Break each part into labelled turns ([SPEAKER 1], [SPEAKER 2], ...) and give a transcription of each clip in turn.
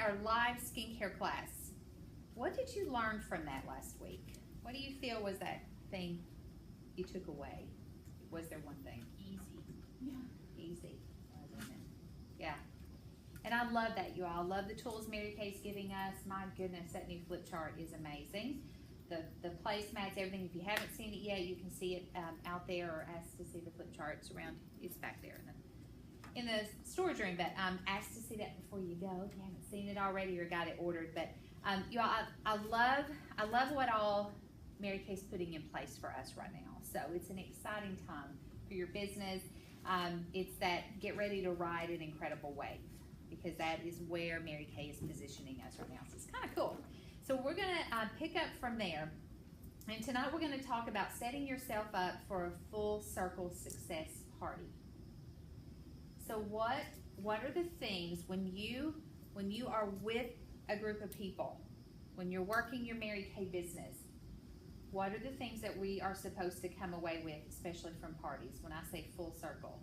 [SPEAKER 1] our live skincare class. What did you learn from that last week? What do you feel was that thing you took away? Was there one thing?
[SPEAKER 2] Easy.
[SPEAKER 1] Yeah. Easy. Yeah. And I love that, you all. I love the tools Mary Kay's giving us. My goodness, that new flip chart is amazing. The placemats, everything. If you haven't seen it yet, you can see it out there, or ask to see the flip charts around. It's back there in the storage room. But ask to see that before you go if you haven't seen it already or got it ordered. But you all, I love what all Mary Kay's putting in place for us right now. So it's an exciting time for your business. It's that get ready to ride an incredible wave, because that is where Mary Kay is positioning us right now. So it's kind of cool. So we're going to pick up from there. And tonight we're going to talk about setting yourself up for a full circle success party. So what are the things when you are with a group of people, when you're working your Mary Kay business, what are the things that we are supposed to come away with, especially from parties? When I say full circle.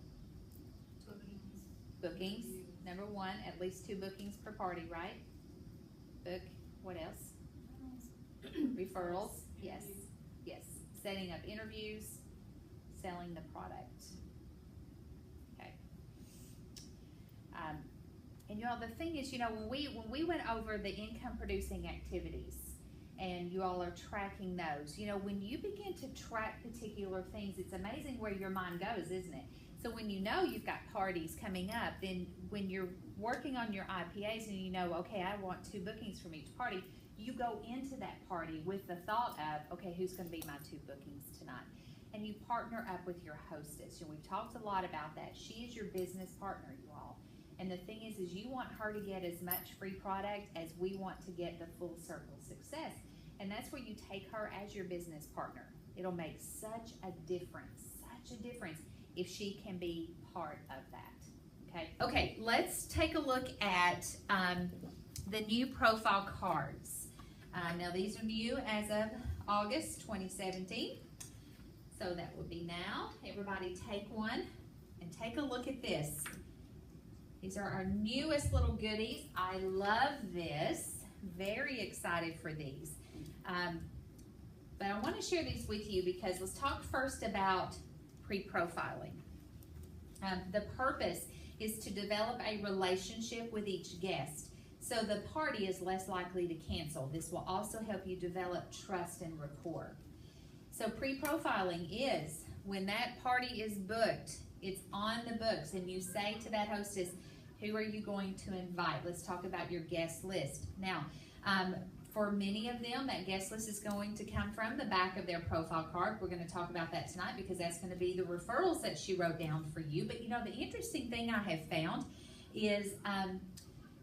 [SPEAKER 1] Bookings. Number one, at least 2 bookings per party, right? Book. What else? Referrals. Yes. Yes. Setting up interviews. Selling the product. Okay. And you all, the thing is, when we went over the income producing activities, and you all are tracking those, when you begin to track particular things, it's amazing where your mind goes, isn't it? So when you know you've got parties coming up, then when you're working on your IPAs and okay, I want 2 bookings from each party, you go into that party with the thought of, okay, who's going to be my 2 bookings tonight? And you partner up with your hostess. We've talked a lot about that. She is your business partner, you all. And the thing is you want her to get as much free product as we want to get the full circle success. And that's where you take her as your business partner. It'll make such a difference if she can be part of that. Okay, let's take a look at the new profile cards. Now these are new as of August 2017. So that would be now. Everybody take one and take a look at this. These are our newest little goodies. I love this. Very excited for these. But I want to share these with you because let's talk first about pre-profiling. The purpose is to develop a relationship with each guest, so the party is less likely to cancel. This will also help you develop trust and rapport. So pre-profiling is when that party is booked, it's on the books, and you say to that hostess, who are you going to invite? Let's talk about your guest list. Now, for many of them, that guest list is going to come from the back of their profile card. We're going to talk about that tonight because that's going to be the referrals that she wrote down for you. But the interesting thing I have found is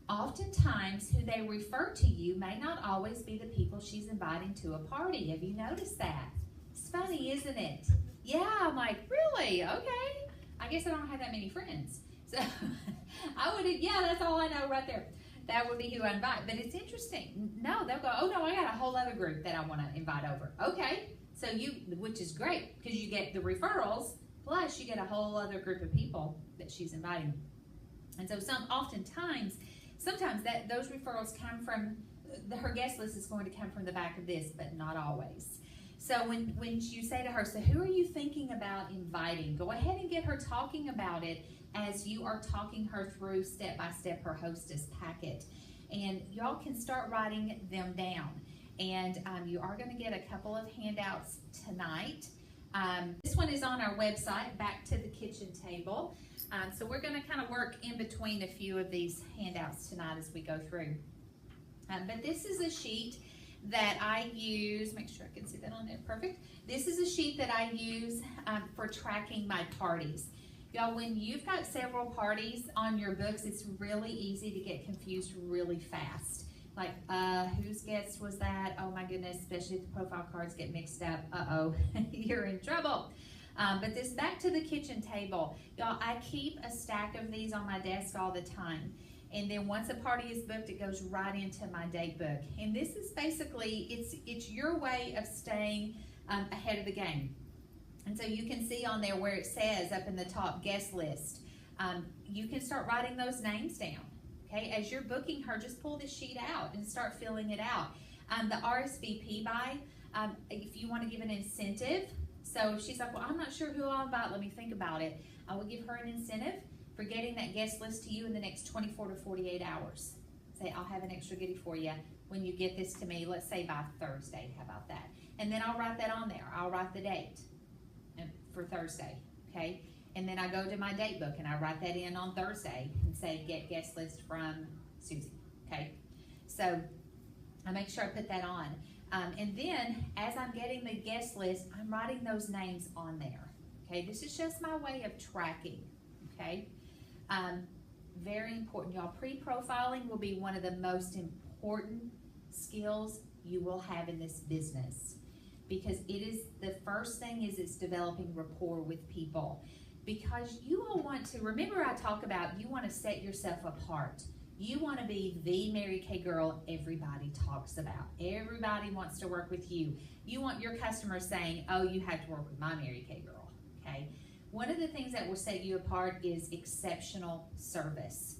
[SPEAKER 1] oftentimes who they refer to you may not always be the people she's inviting to a party. Have you noticed that? It's funny, isn't it? Yeah, I'm like, really? Okay. I guess I don't have that many friends. So yeah, that's all I know right there. That would be who I invite. But it's interesting. No, they'll go, oh no, I got a whole other group that I want to invite over. Okay, so which is great because you get the referrals, plus you get a whole other group of people that she's inviting. And so sometimes those referrals come from, her guest list is going to come from the back of this, but not always. So when you say to her, so who are you thinking about inviting? Go ahead and get her talking about it as you are talking her through step-by-step her hostess packet. And y'all can start writing them down. And you are going to get a couple of handouts tonight. This one is on our website, Back to the Kitchen Table. So we're going to kind of work in between a few of these handouts tonight as we go through. But this is a sheet that I use, make sure I can see that on there, perfect. This is a sheet that I use for tracking my parties. Y'all, when you've got several parties on your books, it's really easy to get confused really fast. Like, whose guest was that? Oh my goodness, especially if the profile cards get mixed up. Uh-oh, you're in trouble. But this Back to the Kitchen Table, y'all, I keep a stack of these on my desk all the time. And then once a party is booked, it goes right into my date book. And this is basically, it's your way of staying ahead of the game. And so you can see on there where it says up in the top guest list, you can start writing those names down. Okay, as you're booking her, just pull this sheet out and start filling it out. The RSVP buy, if you want to give an incentive, so if she's like, well, I'm not sure who I'll invite, let me think about it. I will give her an incentive for getting that guest list to you in the next 24 to 48 hours. Say, I'll have an extra goodie for you when you get this to me, let's say by Thursday. How about that? And then I'll write that on there. I'll write the date for Thursday, okay? And then I go to my date book and I write that in on Thursday and say, get guest list from Susie, okay? So I make sure I put that on. And then as I'm getting the guest list, I'm writing those names on there, okay? This is just my way of tracking, okay? Very important, y'all. Pre-profiling will be one of the most important skills you will have in this business, because it is, the first thing is it's developing rapport with people. Because you all want to, remember I talk about you want to set yourself apart. You want to be the Mary Kay girl everybody talks about. Everybody wants to work with you. You want your customers saying, oh, you have to work with my Mary Kay girl, okay? One of the things that will set you apart is exceptional service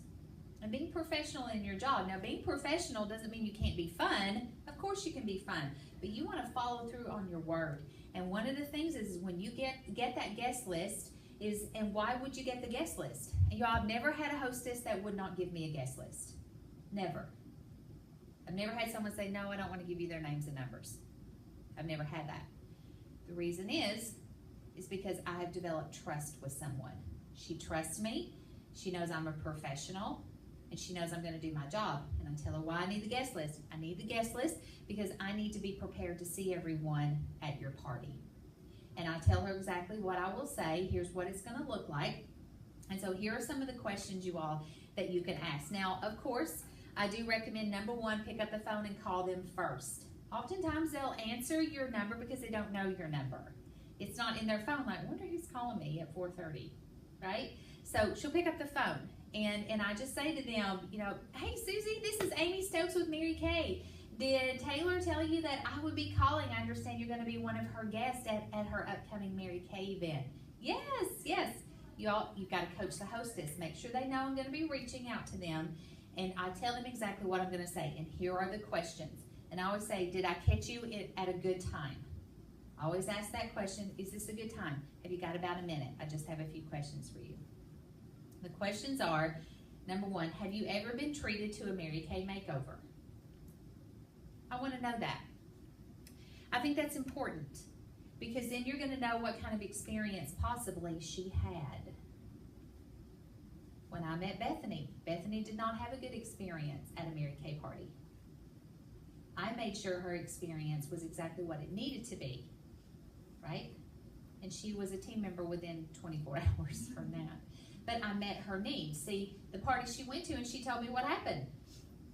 [SPEAKER 1] and being professional in your job. Now, being professional doesn't mean you can't be fun. Of course you can be fun, but you want to follow through on your word. And one of the things is when you get that guest list is, and why would you get the guest list? And y'all, I've never had a hostess that would not give me a guest list. Never. I've never had someone say, no, I don't want to give you their names and numbers. I've never had that. The reason is because I have developed trust with someone. She trusts me, she knows I'm a professional, and she knows I'm going to do my job. And I tell her why I need the guest list. I need the guest list because I need to be prepared to see everyone at your party. And I tell her exactly what I will say. Here's what it's going to look like. And so here are some of the questions, you all, that you can ask. Now, of course, I do recommend, number one, pick up the phone and call them first. Oftentimes they'll answer your number because they don't know your number. It's not in their phone, like, I wonder who's calling me at 4:30, right? So she'll pick up the phone, and I just say to them, you know, hey, Susie, this is Amy Stokes with Mary Kay. Did Taylor tell you that I would be calling? I understand you're going to be one of her guests at her upcoming Mary Kay event. Yes, yes. You've got to coach the hostess. Make sure they know I'm going to be reaching out to them, and I tell them exactly what I'm going to say, and here are the questions. And I always say, did I catch you at a good time? I always ask that question, is this a good time? Have you got about a minute? I just have a few questions for you. The questions are, number one, have you ever been treated to a Mary Kay makeover? I want to know that. I think that's important because then you're going to know what kind of experience possibly she had. When I met Bethany, Bethany did not have a good experience at a Mary Kay party. I made sure her experience was exactly what it needed to be, right? And she was a team member within 24 hours from that. But I met her needs. See, the party she went to and she told me what happened.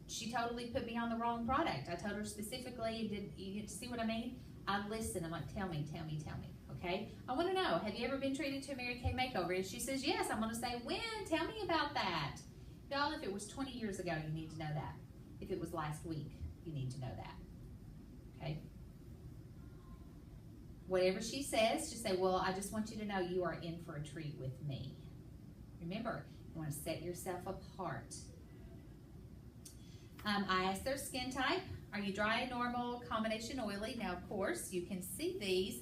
[SPEAKER 1] She totally put me on the wrong product. I told her specifically, you see what I mean? I listen, I'm like, tell me, okay? I want to know, have you ever been treated to a Mary Kay makeover? And she says, yes. I'm going to say, when? Tell me about that. Y'all, if it was 20 years ago, you need to know that. If it was last week, you need to know that, okay? Whatever she says, just say, well, I just want you to know you are in for a treat with me. Remember, you want to set yourself apart. I ask their skin type. Are you dry, normal, combination, oily? Now, of course, you can see these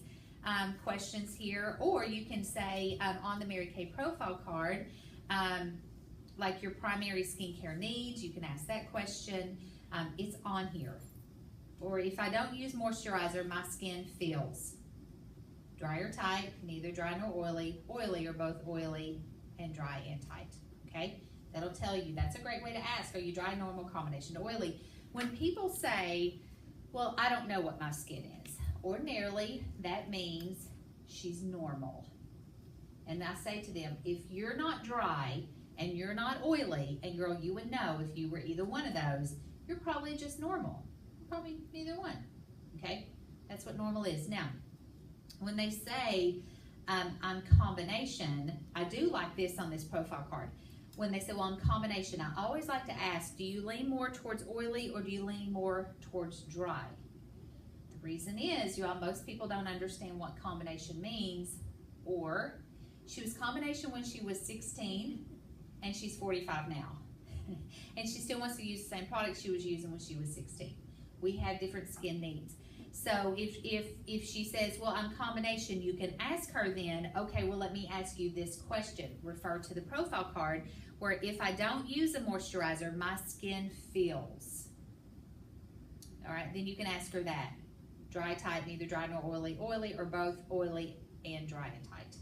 [SPEAKER 1] questions here, or you can say on the Mary Kay profile card, like your primary skincare needs, you can ask that question. It's on here. Or if I don't use moisturizer, my skin feels dry or tight, neither dry nor oily, oily or both oily and dry and tight, okay? That'll tell you. That's a great way to ask. Are you dry, normal, combination, oily? When people say, well, I don't know what my skin is, ordinarily that means she's normal. And I say to them, if you're not dry and you're not oily, and girl, you would know if you were either one of those, you're probably just normal. Probably neither one, okay? That's what normal is. Now, when they say I'm combination, I do like this on this profile card. When they say, well, I'm combination, I always like to ask, do you lean more towards oily or do you lean more towards dry? The reason is, most people don't understand what combination means, or she was combination when she was 16 and she's 45 now. and she still wants to use the same product she was using when she was 16. We have different skin needs. So if she says, well, I'm combination, you can ask her then, okay, well, let me ask you this question. Refer to the profile card where if I don't use a moisturizer, my skin feels. All right, then you can ask her that. Dry, tight, neither dry nor oily, oily, or both oily and dry and tight.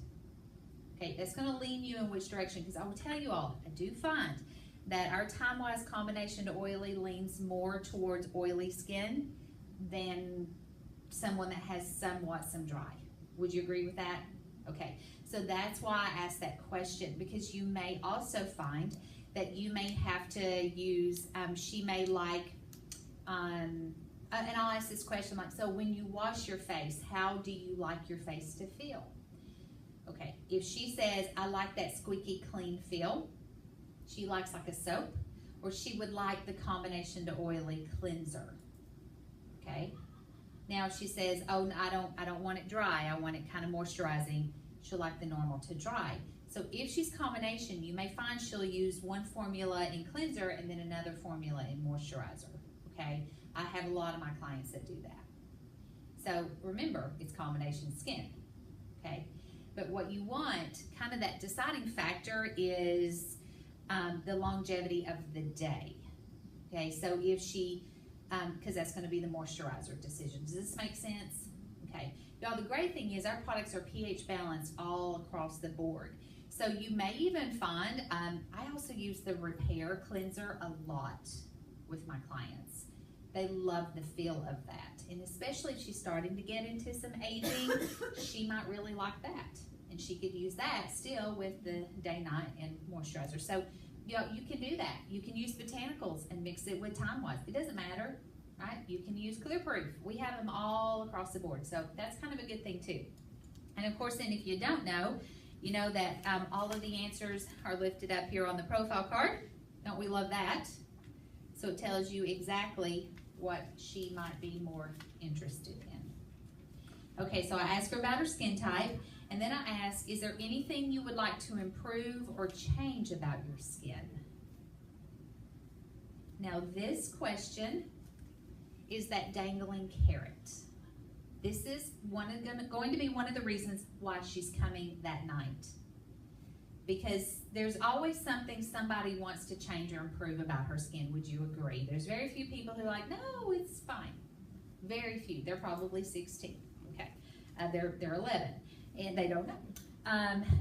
[SPEAKER 1] Okay, that's going to lean you in which direction, because I will tell you all, I do find that our time-wise combination to oily leans more towards oily skin than someone that has somewhat some dry. Would you agree with that? Okay, so that's why I asked that question, because you may also find that you may have to use, she may like, and I'll ask this question like, so when you wash your face, how do you like your face to feel? Okay, if she says, I like that squeaky clean feel, she likes like a soap, or she would like the combination to oily cleanser. Okay, now if she says, oh, I don't want it dry, I want it kind of moisturizing, she'll like the normal to dry. So if she's combination, you may find she'll use one formula in cleanser and then another formula in moisturizer. Okay, I have a lot of my clients that do that. So remember, it's combination skin. Okay, but what you want, kind of that deciding factor, is the longevity of the day. Okay, so if she, because that's going to be the moisturizer decision. Does this make sense? Okay, y'all, the great thing is our products are pH balanced all across the board. So you may even find, I also use the repair cleanser a lot with my clients. They love the feel of that. And especially if she's starting to get into some aging, she might really like that. And she could use that still with the day, night, and moisturizer. So you can do that. You can use botanicals and mix it with Time Wise. It doesn't matter, right? You can use Clear Proof. We have them all across the board. So that's kind of a good thing too. And of course, then if you don't know, you know that all of the answers are lifted up here on the profile card. Don't we love that? So it tells you exactly what she might be more interested in. Okay, so I asked her about her skin type, and then I asked, is there anything you would like to improve or change about your skin? Now this question is that dangling carrot. This is going to be one of the reasons why she's coming that night. Because there's always something somebody wants to change or improve about her skin. Would you agree? There's very few people who are like, no, it's fine. Very few. They're probably 16. Okay, they're 11, and they don't know.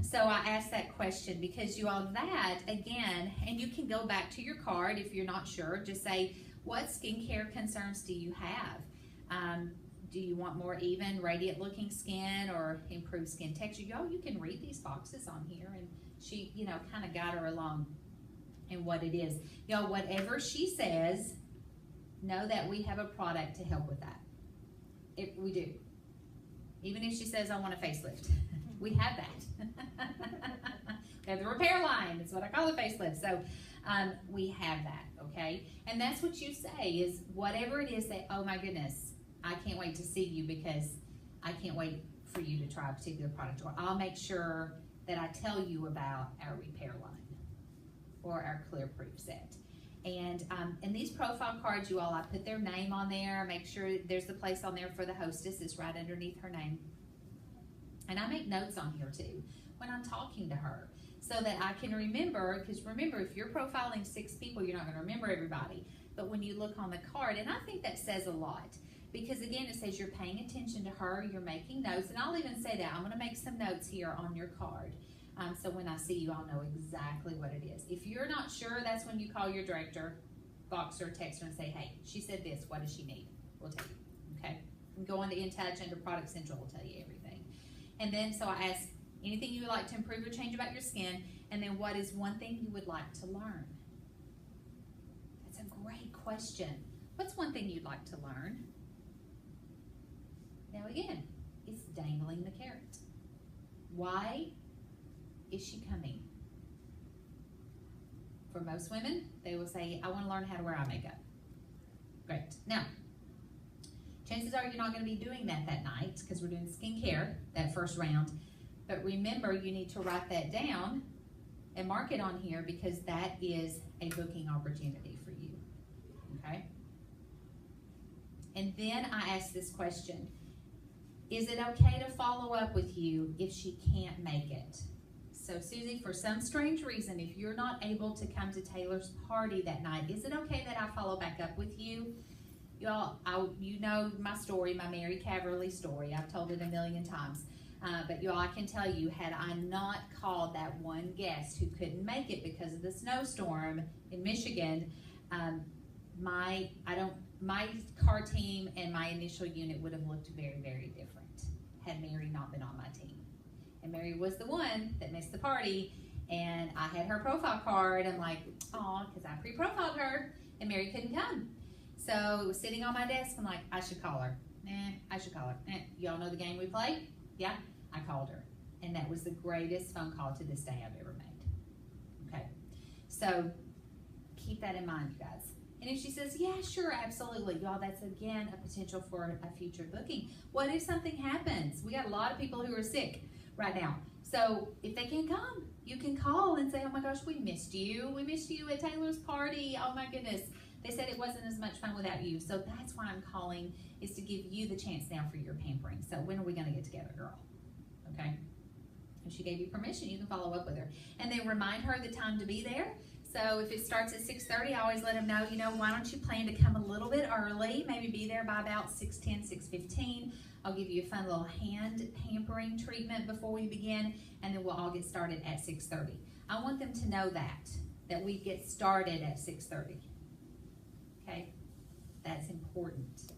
[SPEAKER 1] So I asked that question because you all, that again, and you can go back to your card if you're not sure. Just say, what skincare concerns do you have? Do you want more even, radiant looking skin or improved skin texture? Y'all, you can read these boxes on here, and she, kind of guide her along in what it is. Y'all, whatever she says, know that we have a product to help with that. We do. Even if she says, I want a facelift, we have that. We have the repair line. It's what I call a facelift. So we have that, okay? And that's what you say is whatever it is that, oh my goodness, I can't wait to see you because I can't wait for you to try a particular product. Or I'll make sure that I tell you about our repair line or our Clear Proof set. And in these profile cards, you all, I put their name on there. Make sure there's the place on there for the hostess. It's right underneath her name. And I make notes on here too when I'm talking to her so that I can remember, because remember, if you're profiling 6 people, you're not going to remember everybody. But when you look on the card, and I think that says a lot. Because again, it says you're paying attention to her, you're making notes, and I'll even say that. I'm gonna make some notes here on your card. So when I see you, I'll know exactly what it is. If you're not sure, that's when you call your director, box her, text her, and say, hey, she said this, what does she need? We'll tell you, okay? And go on to InTouch under Product Central, we'll tell you everything. And then, so I ask, anything you would like to improve or change about your skin, and then what is one thing you would like to learn? That's a great question. What's one thing you'd like to learn? Now again, it's dangling the carrot. Why is she coming? For most women, they will say, I want to learn how to wear eye makeup. Great. Now, chances are you're not going to be doing that night because we're doing skincare that first round. But remember, you need to write that down and mark it on here because that is a booking opportunity for you, okay? And then I ask this question, is it okay to follow up with you if she can't make it? So Susie, for some strange reason, if you're not able to come to Taylor's party that night, is it okay that I follow back up with you? Y'all, you know my story, my Mary Caverly story. I've told it a million times. But y'all, I can tell you, had I not called that one guest who couldn't make it because of the snowstorm in Michigan, my car team and my initial unit would have looked very, very different had Mary not been on my team. And Mary was the one that missed the party, and I had her profile card. I'm like, aw, because I pre-profiled her, and Mary couldn't come. So it was sitting on my desk. I'm like, I should call her. I should call her. Y'all know the game we play? Yeah, I called her. And that was the greatest phone call to this day I've ever made. Okay, so keep that in mind, you guys. And if she says, yeah, sure, absolutely, y'all, that's again a potential for a future booking. What if something happens? We got a lot of people who are sick right now. So if they can't come, you can call and say, oh my gosh, we missed you. We missed you at Taylor's party. Oh my goodness. They said it wasn't as much fun without you. So that's why I'm calling, is to give you the chance now for your pampering. So when are we going to get together, girl? Okay. If she gave you permission, you can follow up with her. And then remind her the time to be there. So if it starts at 6:30, I always let them know, you know, why don't you plan to come a little bit early, maybe be there by about 6:10, 6:15. I'll give you a fun little hand pampering treatment before we begin, and then we'll all get started at 6:30. I want them to know that we get started at 6:30. Okay? That's important.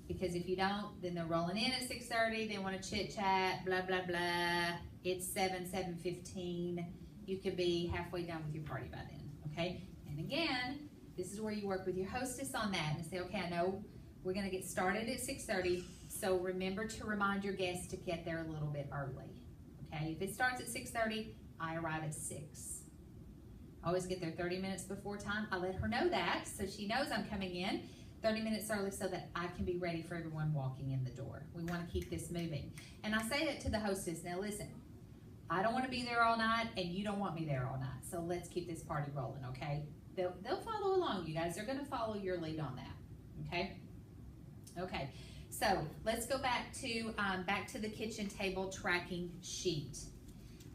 [SPEAKER 1] Because if you don't, then they're rolling in at 6:30, they want to chit chat, blah, blah, blah. It's 7:15. You could be halfway done with your party by then, okay? And again, this is where you work with your hostess on that and say, okay, I know we're gonna get started at 6:30, so remember to remind your guests to get there a little bit early, okay? If it starts at 6:30, I arrive at 6. I always get there 30 minutes before time. I let her know that, so she knows I'm coming in 30 minutes early so that I can be ready for everyone walking in the door. We wanna keep this moving. And I say that to the hostess, now listen, I don't want to be there all night, and you don't want me there all night. So let's keep this party rolling, okay? They'll follow along, you guys. They're going to follow your lead on that, okay? Okay, so let's go back to the kitchen table tracking sheet.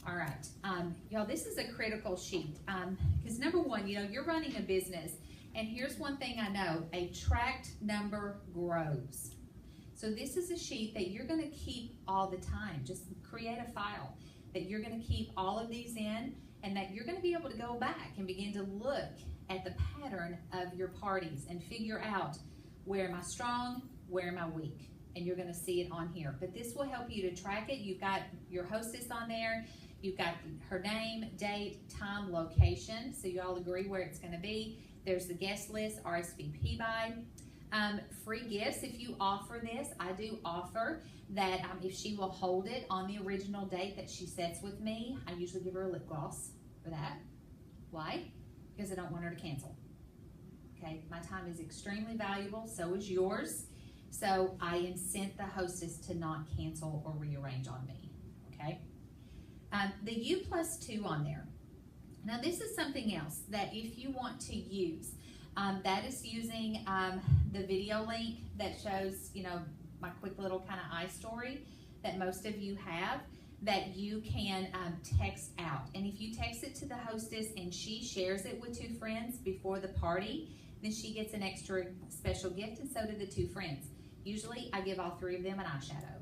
[SPEAKER 1] All right, y'all, this is a critical sheet because number one, you know, you're running a business, and here's one thing I know, a tracked number grows. So this is a sheet that you're going to keep all the time. Just create a file that you're going to keep all of these in, and that you're going to be able to go back and begin to look at the pattern of your parties and figure out, where am I strong, where am I weak, and you're going to see it on here. But this will help you to track it. You've got your hostess on there, you've got her name, date, time, location, so you all agree where it's going to be. There's the guest list, RSVP by. Free gifts, if you offer this, I do offer that if she will hold it on the original date that she sets with me, I usually give her a lip gloss for that. Why? Because I don't want her to cancel. Okay, my time is extremely valuable, so is yours. So I incent the hostess to not cancel or rearrange on me, okay? The U+2 on there. Now this is something else that if you want to use, that is using the video link that shows, you know, my quick little kind of iStory that most of you have, that you can text out. And if you text it to the hostess and she shares it with 2 friends before the party, then she gets an extra special gift, and so do the 2 friends. Usually I give all 3 of them an eyeshadow.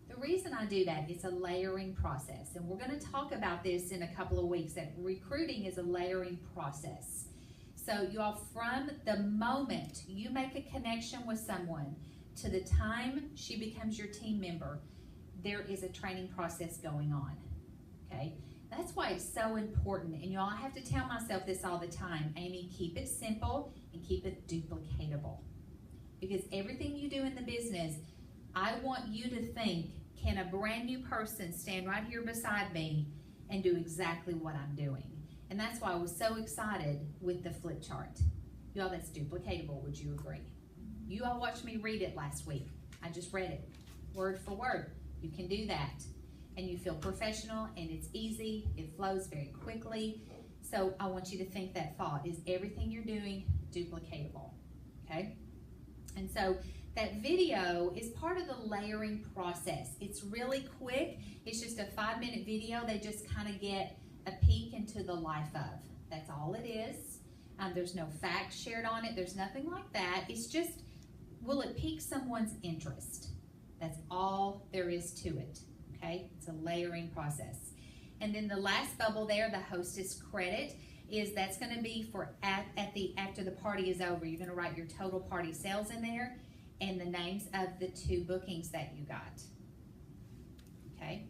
[SPEAKER 1] The reason I do that is a layering process, and we're going to talk about this in a couple of weeks, that recruiting is a layering process. So you all, from the moment you make a connection with someone to the time she becomes your team member, there is a training process going on, okay? That's why it's so important, and y'all, I have to tell myself this all the time, Amy, keep it simple and keep it duplicatable. Because everything you do in the business, I want you to think, can a brand new person stand right here beside me and do exactly what I'm doing? And that's why I was so excited with the flip chart. Y'all, that's duplicatable, would you agree? You all watched me read it last week. I just read it, word for word. You can do that. and you feel professional, and it's easy, it flows very quickly. So I want you to think that thought, is everything you're doing duplicatable, okay? And so that video is part of the layering process. It's really quick. It's just a 5-minute video. They just kind of get a peek into the life of. That's all it is. There's no facts shared on it. There's nothing like that. It's just, will it pique someone's interest? That's all there is to it, okay? It's a layering process. And then the last bubble there, the hostess credit, that's going to be for after the party is over. You're going to write your total party sales in there and the names of the 2 bookings that you got. Okay?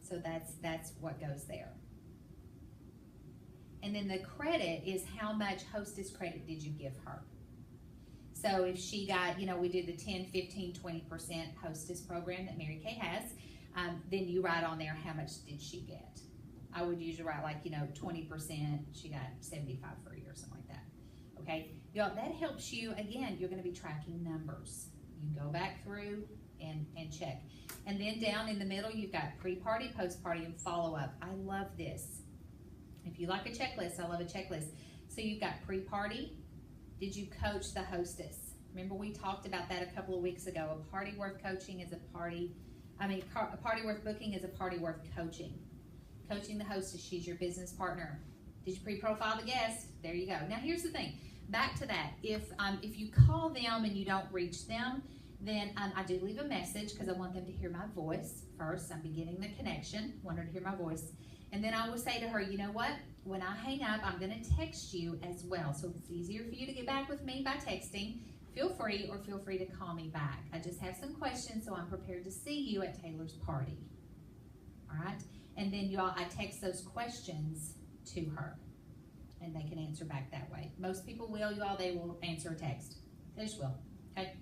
[SPEAKER 1] So that's what goes there. And then the credit is how much hostess credit did you give her. So if she got, we do the 10, 15, 20% hostess program that Mary Kay has, then you write on there how much did she get. I would usually write 20%, she got 75 free or something like that. Okay, y'all, that helps you. Again, you're going to be tracking numbers. You can go back through and check. And then down in the middle, you've got pre-party, post-party, and follow-up. I love this. If you like a checklist, I love a checklist. So you've got pre-party. Did you coach the hostess? Remember we talked about that a couple of weeks ago. A party worth coaching is a party worth booking is a party worth coaching. Coaching the hostess, she's your business partner. Did you pre-profile the guest? There you go. Now here's the thing. Back to that. If you call them and you don't reach them, then I do leave a message because I want them to hear my voice first. I'm beginning the connection. Want her to hear my voice. And then I will say to her, you know what? When I hang up, I'm going to text you as well. So if it's easier for you to get back with me by texting, feel free to call me back. I just have some questions, so I'm prepared to see you at Taylor's party. All right? And then y'all, I text those questions to her, and they can answer back that way. Most people will, y'all, they will answer a text. They just will, okay?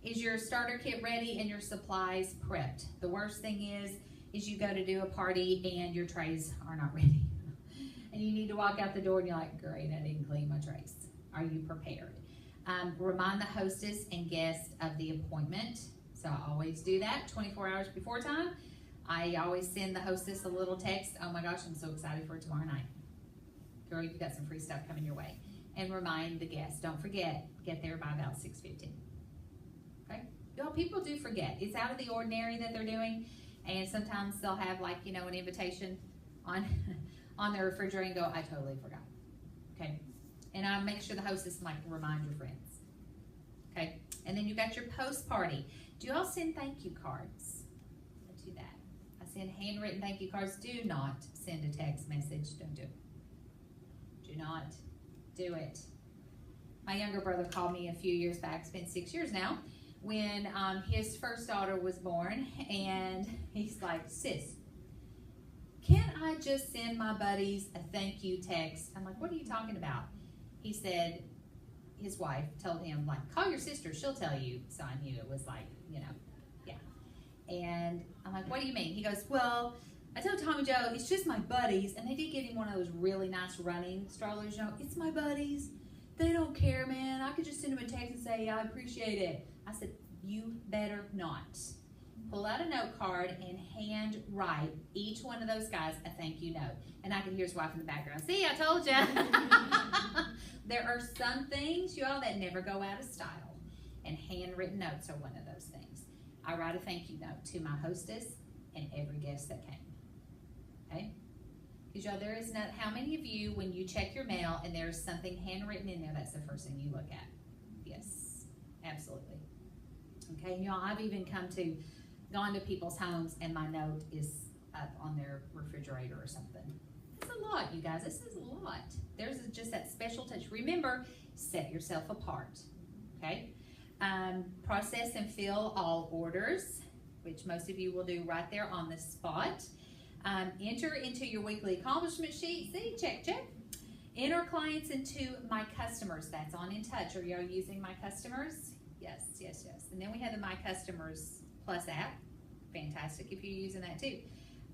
[SPEAKER 1] Is your starter kit ready and your supplies prepped? The worst thing is you go to do a party and your trays are not ready. And you need to walk out the door and you're like, great, I didn't clean my trays. Are you prepared? Remind the hostess and guest of the appointment. So I always do that 24 hours before time. I always send the hostess a little text. Oh my gosh, I'm so excited for tomorrow night. Girl, you've got some free stuff coming your way. And remind the guest. Don't forget, get there by about 6:15. Okay? Y'all, people do forget. It's out of the ordinary that they're doing. And sometimes they'll have an invitation on their refrigerator and go, I totally forgot. Okay? And I make sure the hostess remind your friends. Okay? And then you've got your post party. Do you all send thank you cards? I do that. I send handwritten thank you cards. Do not send a text message. Don't do it. Do not do it. My younger brother called me a few years back. It's been 6 years now. When his first daughter was born, and he's like, sis, can't I just send my buddies a thank you text? I'm like, what are you talking about? He said his wife told him, call your sister, she'll tell you. So I knew it was yeah. And I'm like, what do you mean? He goes, well, I told Tommy Joe, it's just my buddies, and they did get him one of those really nice running strollers. It's my buddies. They don't care, man. I could just send them a text and say, I appreciate it. I said, you better not. Pull out a note card and hand write each one of those guys a thank you note. And I can hear his wife in the background. See, I told you. There are some things, y'all, that never go out of style. And handwritten notes are one of those things. I write a thank you note to my hostess and every guest that came. Okay? Because y'all, there is not, how many of you, when you check your mail and there's something handwritten in there, that's the first thing you look at? Yes, absolutely. Okay, y'all, I've even gone to people's homes and my note is up on their refrigerator or something. It's a lot, you guys. This is a lot. There's just that special touch. Remember, set yourself apart. Okay? Process and fill all orders, which most of you will do right there on the spot. Enter into your weekly accomplishment sheet. See, check, check. Enter clients into my customers. That's on In Touch. Are y'all using my customers? Yes, yes, yes. And then we have the My Customers Plus app. Fantastic if you're using that too.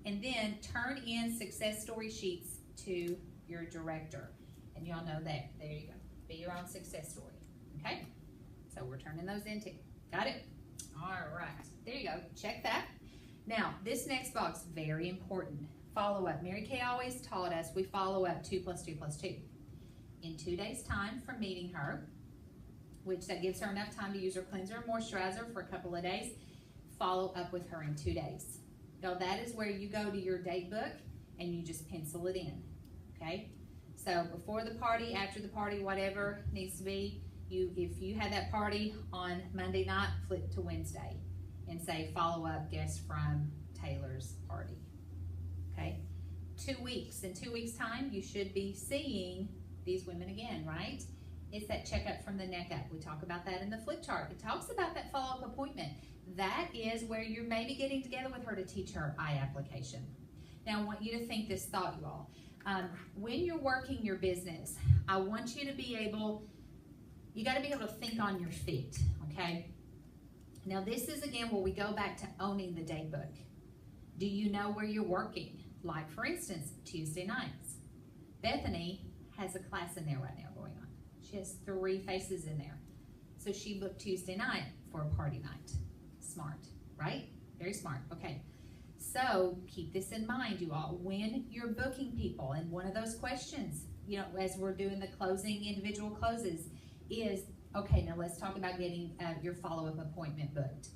[SPEAKER 1] And then turn in success story sheets to your director. And y'all know that. There you go. Be your own success story. Okay? So we're turning those in too. Got it? All right. There you go. Check. this next box, very important. Follow up. Mary Kay always taught us we follow up 2 + 2 + 2. In 2 days' time from meeting her, which that gives her enough time to use her cleanser and moisturizer for a couple of days, follow up with her in 2 days. Now that is where you go to your date book and you just pencil it in, okay? So before the party, after the party, whatever needs to be, if you had that party on Monday night, flip to Wednesday and say follow up guest from Taylor's party, okay? 2 weeks, in 2 weeks time, you should be seeing these women again, right? It's that checkup from the neck up. We talk about that in the flip chart. It talks about that follow-up appointment. That is where you're maybe getting together with her to teach her eye application. Now, I want you to think this thought, you all. When you're working your business, I want you to be able, you got to be able to think on your feet, okay? Now, this is, again, where we go back to owning the day book. Do you know where you're working? Like, for instance, Tuesday nights. Bethany has a class in there right now going on. She has 3 faces in there. So she booked Tuesday night for a party night. Smart, right? Very smart. Okay. So keep this in mind, you all. When you're booking people, and one of those questions, you know, as we're doing the closing, individual closes, is, okay, now let's talk about getting your follow-up appointment booked.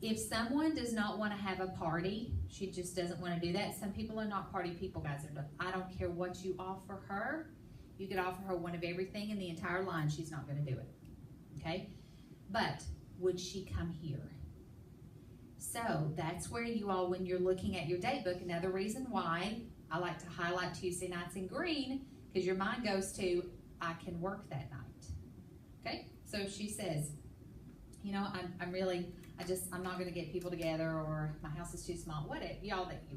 [SPEAKER 1] If someone does not want to have a party, she just doesn't want to do that. Some people are not party people, guys. I don't care what you offer her. You could offer her one of everything in the entire line. She's not going to do it, okay? But would she come here? So that's where you all, when you're looking at your date book, another reason why I like to highlight Tuesday nights in green, because your mind goes to, I can work that night, okay? So if she says, you know, I'm not going to get people together, or my house is too small, whatever,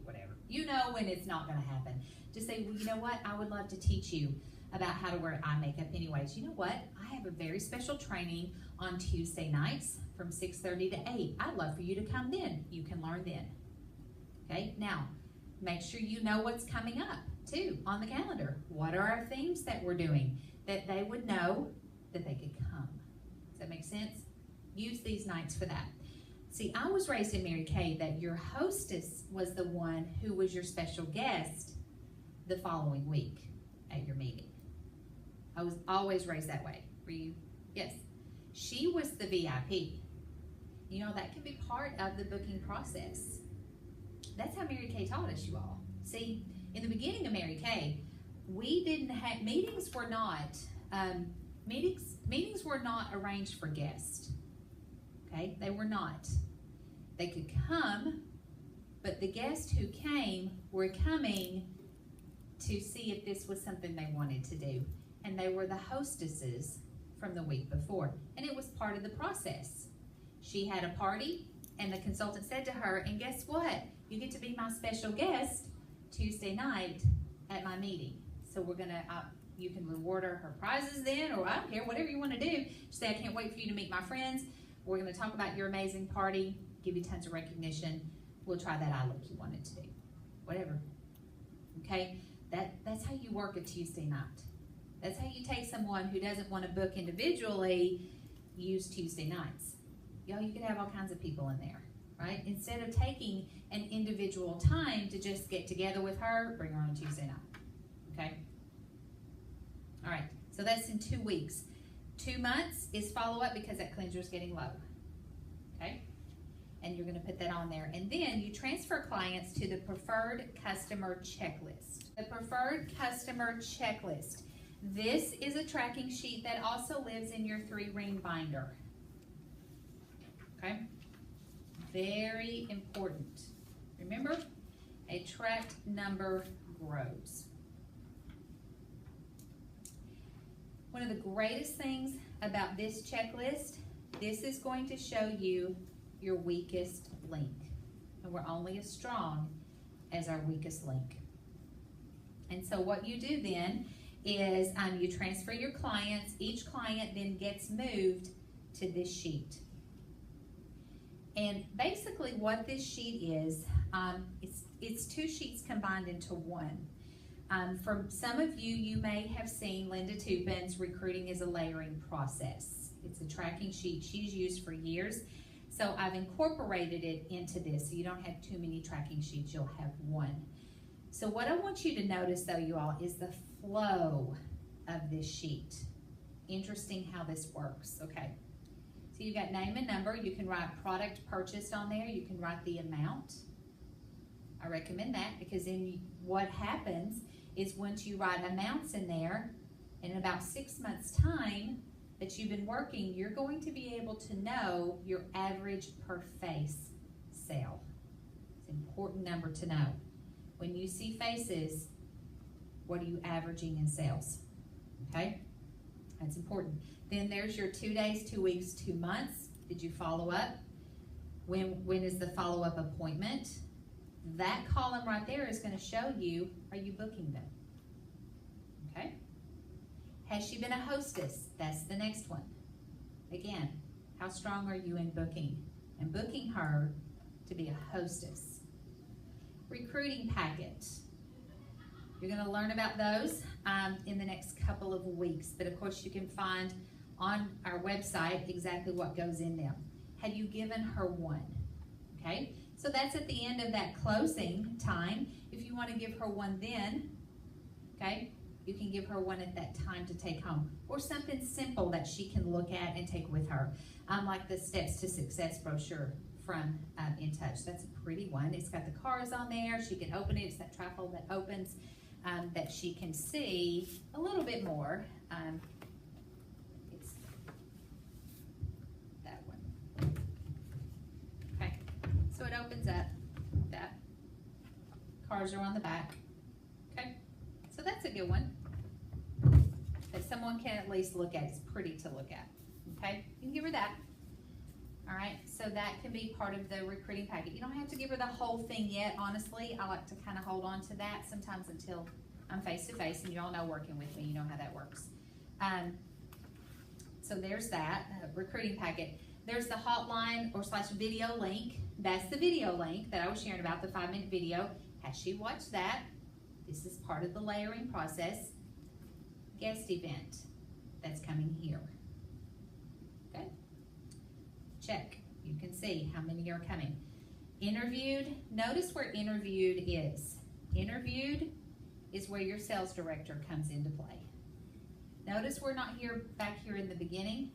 [SPEAKER 1] whatever. You know when it's not going to happen. Just say, well, you know what? I would love to teach you about how to wear eye makeup anyways. You know what? I have a very special training on Tuesday nights from 6:30 to 8. I'd love for you to come then. You can learn then. Okay? Now, make sure you know what's coming up, too, on the calendar. What are our themes that we're doing? That they would know that they could come. Does that make sense? Use these nights for that. See, I was raised in Mary Kay that your hostess was the one who was your special guest the following week at your meeting. I was always raised that way. Were you? Yes. She was the VIP. You know, that can be part of the booking process. That's how Mary Kay taught us, you all. See, in the beginning of Mary Kay, we didn't have, meetings were not arranged for guests. Okay, they were not. They could come, but the guests who came were coming to see if this was something they wanted to do. And they were the hostesses from the week before. And it was part of the process. She had a party, and the consultant said to her, and guess what? You get to be my special guest Tuesday night at my meeting. So we're going to, you can reward her prizes then, or I don't care, whatever you want to do. Just say, I can't wait for you to meet my friends. We're going to talk about your amazing party, give you tons of recognition. We'll try that eye look you wanted to do. Whatever. Okay? That's how you work a Tuesday night. That's how you take someone who doesn't want to book individually, use Tuesday nights. You know, you could have all kinds of people in there, right? Instead of taking an individual time to just get together with her, bring her on Tuesday night, okay? All right, so that's in 2 weeks. 2 months is follow-up because that cleanser is getting low, okay? And you're going to put that on there. And then you transfer clients to the preferred customer checklist. The preferred customer checklist. This is a tracking sheet that also lives in your 3-ring binder. Okay? Very important. Remember, a tracked number grows. One of the greatest things about this checklist, this is going to show you your weakest link. And we're only as strong as our weakest link. And so what you do then is you transfer your clients. Each client then gets moved to this sheet. And basically what this sheet is, it's 2 sheets combined into one. For some of you, you may have seen Linda Tupin's Recruiting is a Layering Process. It's a tracking sheet she's used for years. So I've incorporated it into this, so you don't have too many tracking sheets, you'll have one. So what I want you to notice though, you all, is the flow of this sheet. Interesting how this works, okay? So you've got name and number, you can write product purchased on there, you can write the amount. I recommend that because then what happens is once you write amounts in there, in about 6 months' time that you've been working, you're going to be able to know your average per face sale. It's an important number to know. When you see faces, what are you averaging in sales? Okay, that's important. Then there's your 2 days, 2 weeks, 2 months. Did you follow up? When is the follow-up appointment? That column right there is going to show you, are you booking them? Okay. Has she been a hostess? That's the next one. Again, how strong are you in booking? And booking her to be a hostess. Recruiting packet. You're going to learn about those in the next couple of weeks. But of course you can find on our website exactly what goes in them. Have you given her one? Okay. So that's at the end of that closing time. If you want to give her one then, okay, you can give her one at that time to take home. Or something simple that she can look at and take with her. Like the Steps to Success brochure from In Touch. That's a pretty one. It's got the cars on there. She can open it. It's that trifold that opens that she can see a little bit more. It's that one. Okay. So it opens up like that. Cars are on the back. Okay. So that's a good one that someone can at least look at. It's pretty to look at. Okay. You can give her that. All right, so that can be part of the recruiting packet. You don't have to give her the whole thing yet, honestly. I like to kind of hold on to that sometimes until I'm face-to-face, and you all know working with me, you know how that works. So there's that, recruiting packet. There's the hotline or / video link. That's the video link that I was sharing about, the 5-minute video. Has she watched that? This is part of the layering process. Guest event, that's coming here. Okay. Check. You can see how many are coming. Interviewed. Notice where interviewed is. Interviewed is where your sales director comes into play. Notice we're not here back here in the beginning.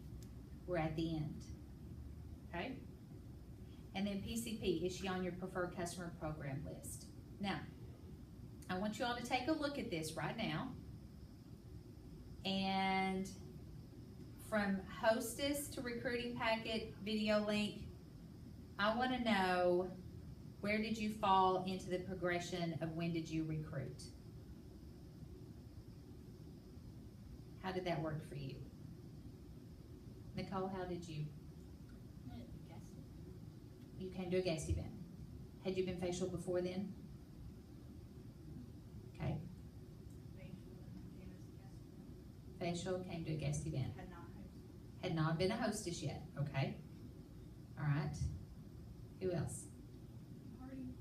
[SPEAKER 1] We're at the end. Okay? And then PCP, is she on your preferred customer program list? Now, I want you all to take a look at this right now. And from hostess to recruiting packet, video link, I want to know, where did you fall into the progression of when did you recruit? How did that work for you? Nicole, how did you? You came to a guest event. Had you been facial before then? Okay. Facial, came to a guest event. Had not been a hostess yet. Okay. All right. Who else?
[SPEAKER 2] Party.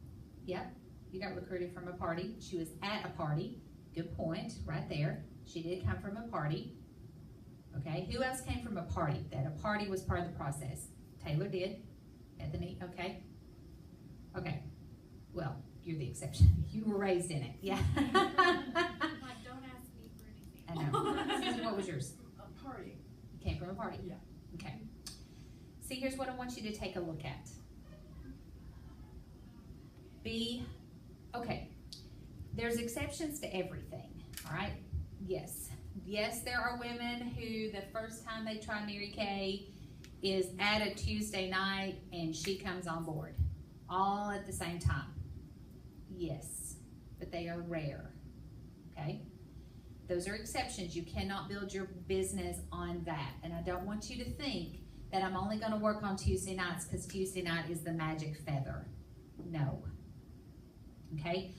[SPEAKER 1] Yep. You got recruited from a party. She was at a party. Good point. Right there. She did come from a party. Okay. Who else came from a party? That a party was part of the process. Taylor did. Anthony. Okay. Okay. Well, you're the exception. You were raised in it. Yeah.
[SPEAKER 2] Like, don't ask me for anything.
[SPEAKER 1] I know. Susan, what was yours?
[SPEAKER 2] A party.
[SPEAKER 1] You came from a party?
[SPEAKER 2] Yeah.
[SPEAKER 1] Okay. See, here's what I want you to take a look at. Okay, there's exceptions to everything, all right? Yes. Yes, there are women who the first time they try Mary Kay is at a Tuesday night and she comes on board, all at the same time. Yes, but they are rare, okay? Those are exceptions. You cannot build your business on that. And I don't want you to think that I'm only going to work on Tuesday nights because Tuesday night is the magic feather. No. Okay?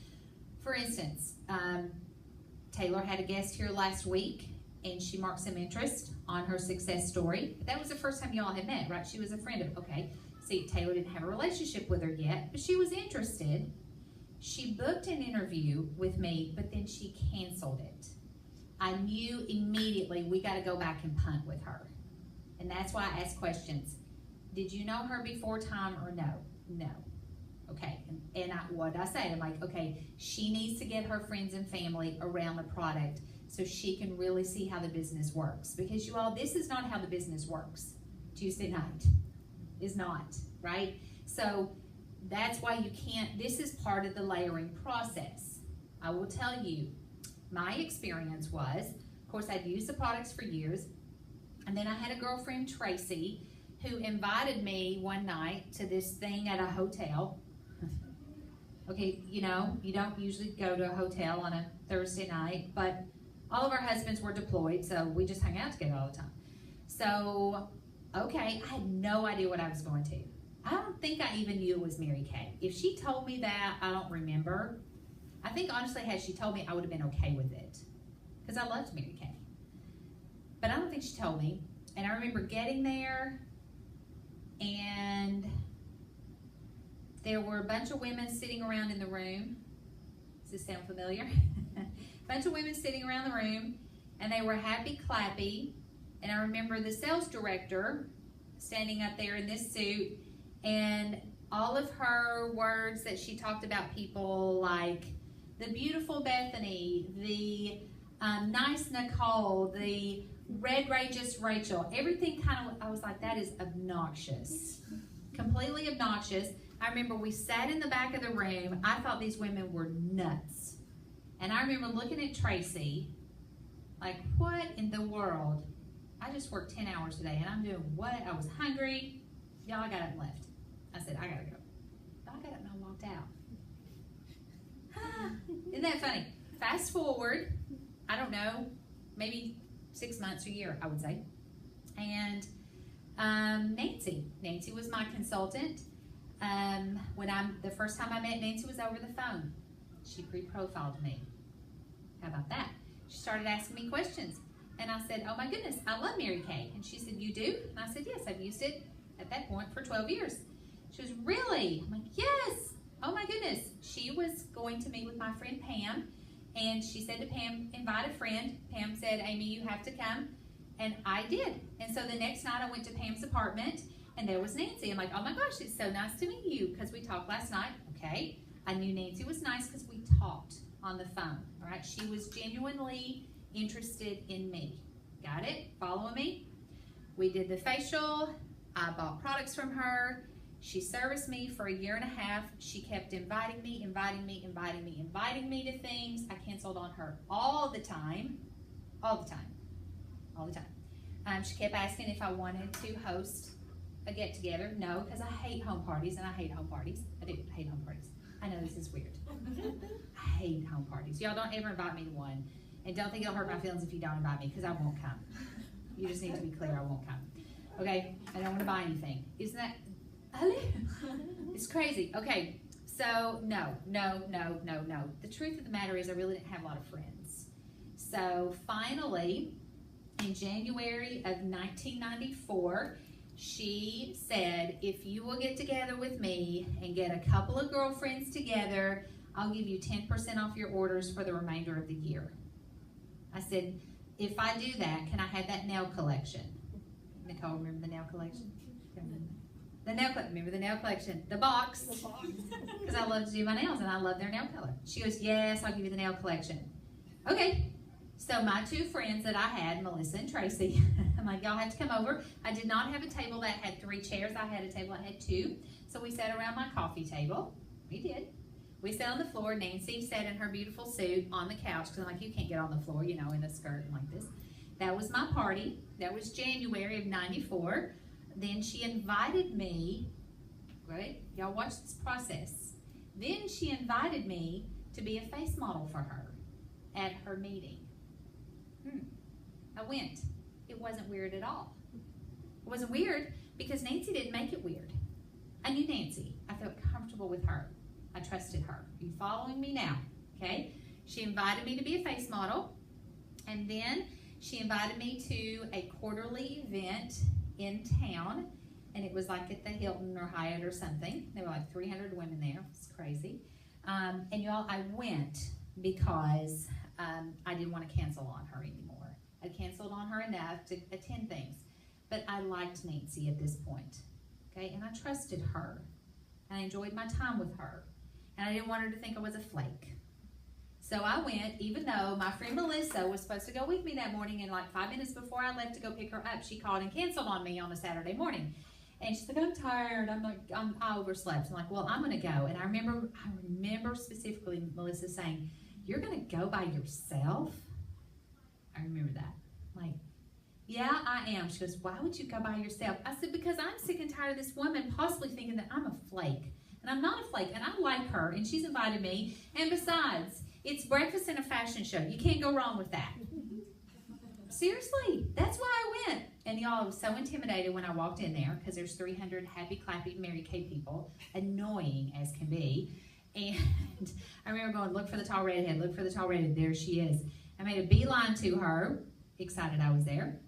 [SPEAKER 1] For instance, Taylor had a guest here last week and she marked some interest on her success story. That was the first time y'all had met, right? She was a friend of, okay. See, Taylor didn't have a relationship with her yet, but she was interested. She booked an interview with me, but then she canceled it. I knew immediately we got to go back and punt with her. And that's why I ask questions. did you know her before time or no? No. Okay, and what I say, I'm like, okay, she needs to get her friends and family around the product so she can really see how the business works. Because you all, this is not how the business works. Tuesday night is not, right? So that's why you can't, this is part of the layering process. I will tell you, my experience was, of course, I'd used the products for years, and then I had a girlfriend, Tracy, who invited me one night to this thing at a hotel. Okay, you know, you don't usually go to a hotel on a Thursday night, but all of our husbands were deployed, so we just hung out together all the time. So, okay, I had no idea what I was going to. I don't think I even knew it was Mary Kay. If she told me that, I don't remember. I think, honestly, had she told me, I would have been okay with it, because I loved Mary Kay. But I don't think she told me, and I remember getting there, and there were a bunch of women sitting around in the room. Does this sound familiar? A bunch of women sitting around the room, and they were happy clappy. And I remember the sales director standing up there in this suit, and all of her words that she talked about people, like the beautiful Bethany, the nice Nicole, the red Rageous Rachel, everything kind of, I was like, that is obnoxious. Completely obnoxious. I remember we sat in the back of the room. I thought these women were nuts. And I remember looking at Tracy, like, what in the world? I just worked 10 hours today, and I'm doing what? I was hungry. Y'all, I got up and left. I said, I gotta go. I got up and I walked out. Isn't that funny? Fast forward, I don't know, maybe 6 months or a year, I would say. And Nancy was my consultant. The first time I met Nancy was over the phone. She pre-profiled me. How about that? She started asking me questions. And I said, oh my goodness, I love Mary Kay. And she said, you do? And I said, yes, I've used it at that point for 12 years. She was, really? I'm like, yes. Oh my goodness. She was going to meet with my friend Pam. And she said to Pam, invite a friend. Pam said, Amy, you have to come. And I did. And so the next night I went to Pam's apartment, and there was Nancy. I'm like, oh my gosh, it's so nice to meet you, because we talked last night. Okay. I knew Nancy was nice because we talked on the phone. All right. She was genuinely interested in me. Got it? Following me? We did the facial. I bought products from her. She serviced me for 1.5 years. She kept inviting me to things. I canceled on her all the time. She kept asking if I wanted to host a get-together. No, because I hate home parties, and I hate home parties. I do hate home parties. I know this is weird. I hate home parties. Y'all don't ever invite me to one. And don't think it'll hurt my feelings if you don't invite me, because I won't come. You just need to be clear, I won't come. Okay? I don't want to buy anything. Isn't that... It's crazy. Okay, so no. The truth of the matter is I really didn't have a lot of friends. So finally, in January of 1994, she said, if you will get together with me and get a couple of girlfriends together, I'll give you 10% off your orders for the remainder of the year. I said, if I do that, can I have that nail collection? Nicole, remember the nail collection? Remember the nail collection? The box. Because I love to do my nails, and I love their nail color. She goes, yes, I'll give you the nail collection. Okay. So my two friends that I had, Melissa and Tracy, I'm like, y'all have to come over. I did not have a table that had 3 chairs. I had a table that had 2. So we sat around my coffee table. We did. We sat on the floor. Nancy sat in her beautiful suit on the couch, because I'm like, you can't get on the floor, you know, in a skirt like this. That was my party. That was January of 94. Then she invited me, right? Y'all watch this process. Then she invited me to be a face model for her at her meeting. I went. It wasn't weird at all. It wasn't weird because Nancy didn't make it weird. I knew Nancy. I felt comfortable with her. I trusted her. Are you following me now? Okay. She invited me to be a face model, and then she invited me to a quarterly event in town, and it was like at the Hilton or Hyatt or something. There were like 300 women there. It was crazy. And y'all, I went because I didn't want to cancel on her anymore. I canceled on her enough to attend things, but I liked Nancy at this point. okay? And I trusted her. And I enjoyed my time with her. And I didn't want her to think I was a flake. So I went, even though my friend Melissa was supposed to go with me that morning, and like 5 minutes before I left to go pick her up, she called and canceled on me on a Saturday morning. And she's like, I'm tired. I'm like, I overslept. I'm like, well, I'm going to go. And I remember specifically Melissa saying, you're going to go by yourself? I remember that. I'm like, yeah, I am. She goes, why would you go by yourself? I said, because I'm sick and tired of this woman possibly thinking that I'm a flake. And I'm not a flake. And I like her. And she's invited me. And besides, it's breakfast and a fashion show. You can't go wrong with that. Seriously, that's why I went. And y'all, I was so intimidated when I walked in there because there's 300 happy, clappy Mary Kay people, annoying as can be. And I remember going, look for the tall redhead, look for the tall redhead. There she is. I made a beeline to her, excited I was there.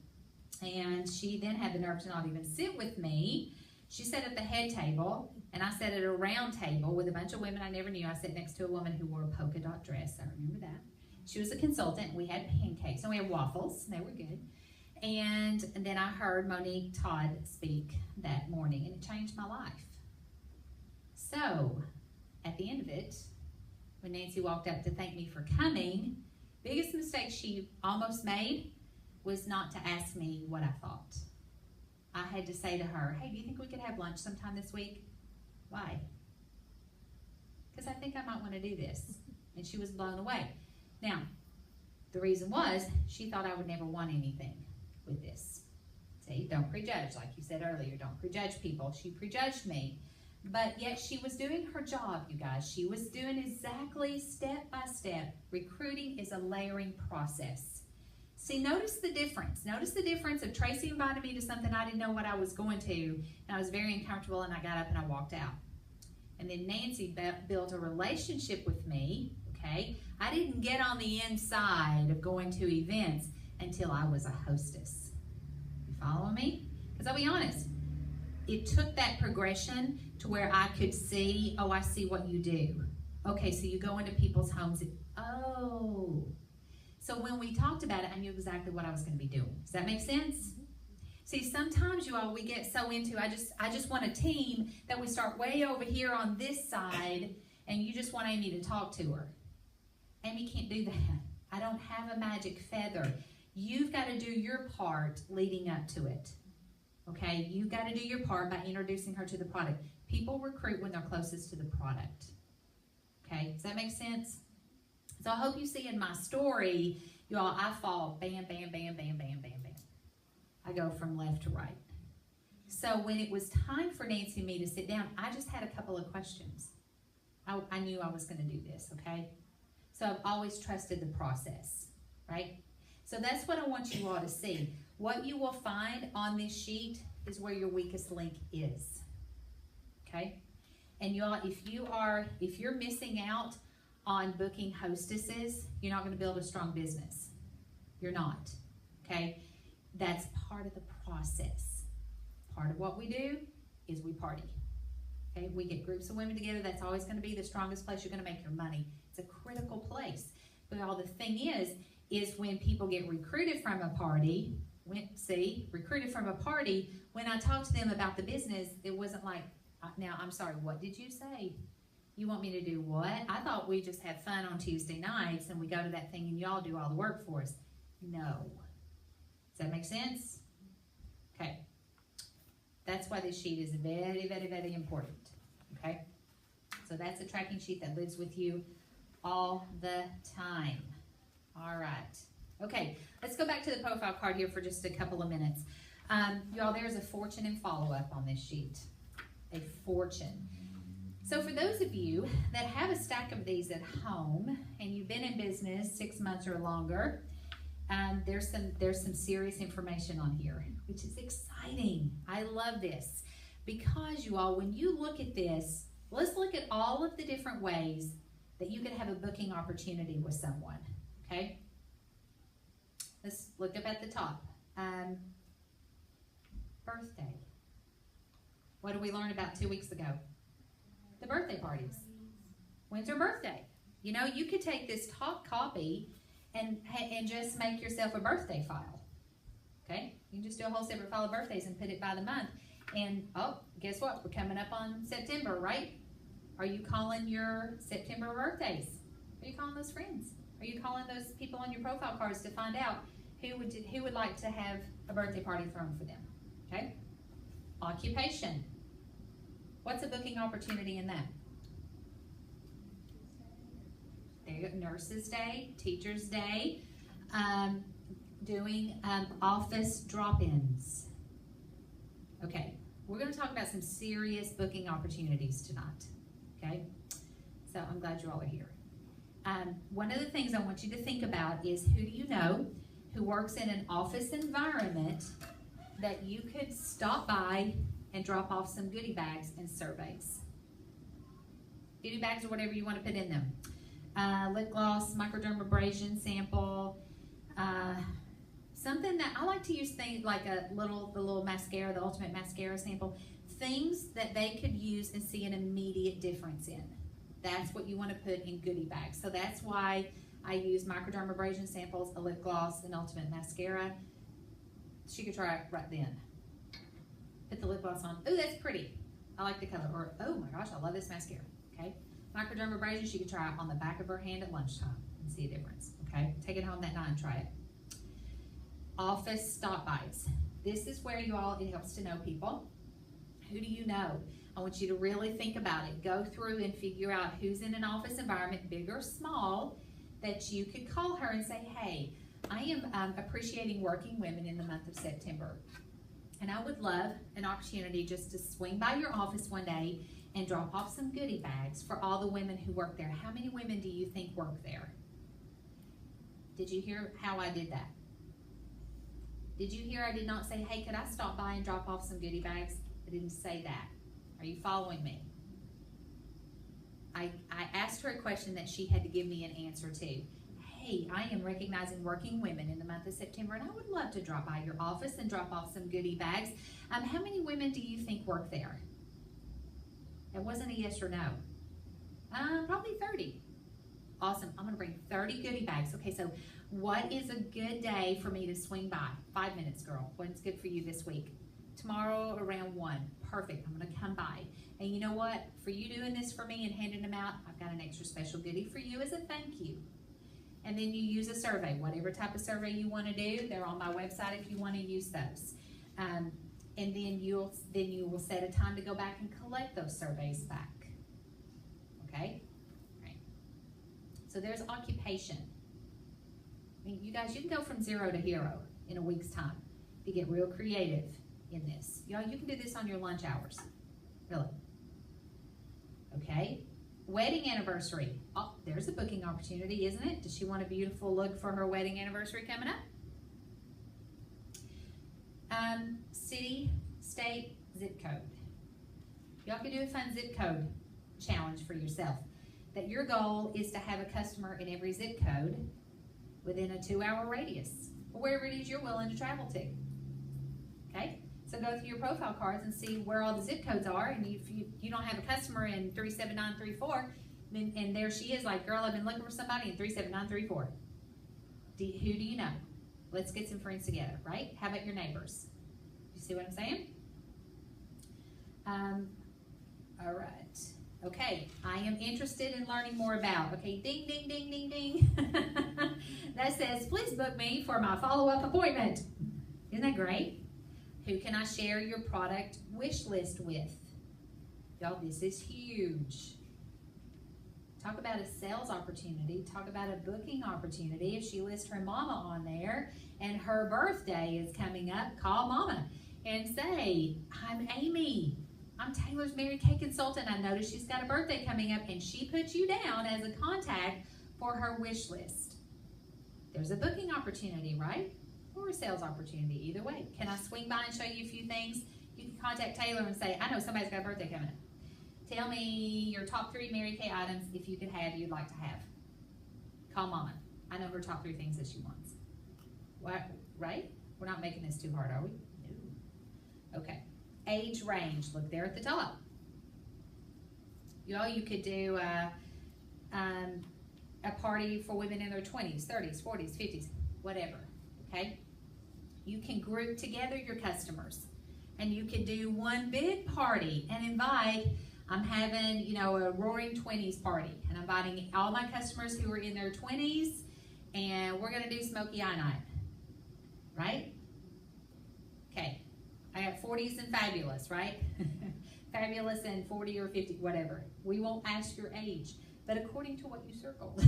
[SPEAKER 1] And she then had the nerve to not even sit with me. She sat at the head table, and I sat at a round table with a bunch of women I never knew. I sat next to a woman who wore a polka dot dress. I remember that. She was a consultant. We had pancakes, and we had waffles. They were good. And then I heard Monique Todd speak that morning, and it changed my life. So, at the end of it, when Nancy walked up to thank me for coming, biggest mistake she almost made was not to ask me what I thought. I had to say to her, hey, do you think we could have lunch sometime this week? Why? Because I think I might want to do this. And she was blown away. Now, the reason was she thought I would never want anything with this. See, don't prejudge. Like you said earlier, don't prejudge people. She prejudged me. But yet she was doing her job, you guys. She was doing exactly step by step. Recruiting is a layering process. See, notice the difference. Notice the difference of Tracy invited me to something I didn't know what I was going to, and I was very uncomfortable, and I got up and I walked out. And then Nancy built a relationship with me, okay? I didn't get on the inside of going to events until I was a hostess. You follow me? Because I'll be honest, it took that progression to where I could see, oh, I see what you do. Okay, so you go into people's homes, oh. So when we talked about it, I knew exactly what I was going to be doing. Does that make sense? See, sometimes you all, we get so into, I just want a team that we start way over here on this side, and you just want Amy to talk to her. Amy can't do that. I don't have a magic feather. You've got to do your part leading up to it. Okay? You've got to do your part by introducing her to the product. People recruit when they're closest to the product. Okay? Does that make sense? So I hope you see in my story, you all, I fall bam, bam, bam, bam, bam, bam, bam. I go from left to right. So when it was time for Nancy and me to sit down, I just had a couple of questions. I knew I was going to do this, okay? So I've always trusted the process, right? So that's what I want you all to see. What you will find on this sheet is where your weakest link is, okay? And you all, if you're missing out on booking hostesses, you're not going to build a strong business. You're not, okay? That's part of the process. Part of what we do is we party. Okay, we get groups of women together. That's always going to be the strongest place you're going to make your money. It's a critical place. But all the thing is when people get recruited from a party, recruited from a party, when I talked to them about the business, it wasn't like, now, I'm sorry, what did you say? You want me to do what? I thought we just have fun on Tuesday nights and we go to that thing and y'all do all the work for us. No. Does that make sense? Okay. That's why this sheet is very, very, very important. Okay? So that's a tracking sheet that lives with you all the time. All right. Okay, let's go back to the profile card here for just a couple of minutes. Y'all, there's a fortune in follow-up on this sheet. A fortune. So for those of you that have a stack of these at home and you've been in business 6 months or longer, there's some serious information on here, which is exciting. I love this because you all, when you look at this, let's look at all of the different ways that you could have a booking opportunity with someone, okay? Let's look up at the top. Birthday. What did we learn about 2 weeks ago? The birthday parties. When's her birthday? You know, you could take this top copy and just make yourself a birthday file. Okay? You can just do a whole separate file of birthdays and put it by the month. And, oh, guess what? We're coming up on September, right? Are you calling your September birthdays? Are you calling those friends? Are you calling those people on your profile cards to find out who would like to have a birthday party thrown for them? Okay? Occupation. What's a booking opportunity in that? There you go. Nurses Day, Teachers Day, doing office drop-ins. Okay, we're going to talk about some serious booking opportunities tonight. Okay, so I'm glad you all are here. One of the things I want you to think about is, who do you know who works in an office environment that you could stop by and drop off some goodie bags and surveys? Goodie bags or whatever you want to put in them. Lip gloss, microdermabrasion sample, something that I like to use, things like the little mascara, the ultimate mascara sample, things that they could use and see an immediate difference in. That's what you want to put in goodie bags. So that's why I use microdermabrasion samples, a lip gloss, an ultimate mascara. She could try it right then. Put the lip gloss on. Oh, that's pretty. I like the color. Or, oh my gosh, I love this mascara. Okay. Microdermabrasion, she could try it on the back of her hand at lunchtime and see a difference. Okay. Take it home that night and try it. Office stop bys. This is where it helps to know people. Who do you know? I want you to really think about it. Go through and figure out who's in an office environment, big or small, that you could call her and say, hey, I am appreciating working women in the month of September. And I would love an opportunity just to swing by your office one day and drop off some goodie bags for all the women who work there. How many women do you think work there? Did you hear how I did that? Did you hear I did not say, hey, could I stop by and drop off some goodie bags? I didn't say that. Are you following me? I asked her a question that she had to give me an answer to. Hey, I am recognizing working women in the month of September, and I would love to drop by your office and drop off some goodie bags. How many women do you think work there? It wasn't a yes or no. Probably 30. Awesome. I'm going to bring 30 goodie bags. Okay, so what is a good day for me to swing by? 5 minutes, girl. What's good for you this week? Tomorrow around 1. Perfect. I'm going to come by. And you know what? For you doing this for me and handing them out, I've got an extra special goodie for you as a thank you. And then you use a survey. Whatever type of survey you want to do, they're on my website if you want to use those. And then you will set a time to go back and collect those surveys back. Okay? Right. So there's occupation. I mean, you guys, you can go from 0 to hero in a week's time if you get real creative in this. Y'all, you can do this on your lunch hours. Really. Okay. Wedding anniversary. Oh, there's a booking opportunity, isn't it? Does she want a beautiful look for her wedding anniversary coming up? City, state, zip code. Y'all can do a fun zip code challenge for yourself. That your goal is to have a customer in every zip code within a 2-hour radius, or wherever it is you're willing to travel to. Okay? So go through your profile cards and see where all the zip codes are, and if you don't have a customer in 37934, and there she is like, girl, I've been looking for somebody in 37934. Who do you know? Let's get some friends together, right? How about your neighbors? You see what I'm saying? All right. Okay, I am interested in learning more about. Okay, ding, ding, ding, ding, ding. That says, please book me for my follow-up appointment. Isn't that great? Who can I share your product wish list with? Y'all, this is huge. Talk about a sales opportunity. Talk about a booking opportunity. If she lists her mama on there and her birthday is coming up, call mama and say, I'm Amy. I'm Taylor's Mary Kay consultant. I noticed she's got a birthday coming up, and she put you down as a contact for her wish list. There's a booking opportunity, right? Or a sales opportunity, either way. Can I swing by and show you a few things? You can contact Taylor and say, I know somebody's got a birthday coming up. Tell me your top 3 Mary Kay items if you could have, you'd like to have. Call Mama. I know her top 3 things that she wants. What, right? We're not making this too hard, are we? No. Okay. Age range. Look there at the top. You could do a party for women in their 20s, 30s, 40s, 50s, whatever. Okay? You can group together your customers. And you could do one big party and invite, I'm having, you know, a roaring 20s party, and I'm inviting all my customers who are in their 20s, and we're gonna do smoky eye night, right? Okay, I got 40s and fabulous, right? Fabulous and 40 or 50, whatever. We won't ask your age, but according to what you circled,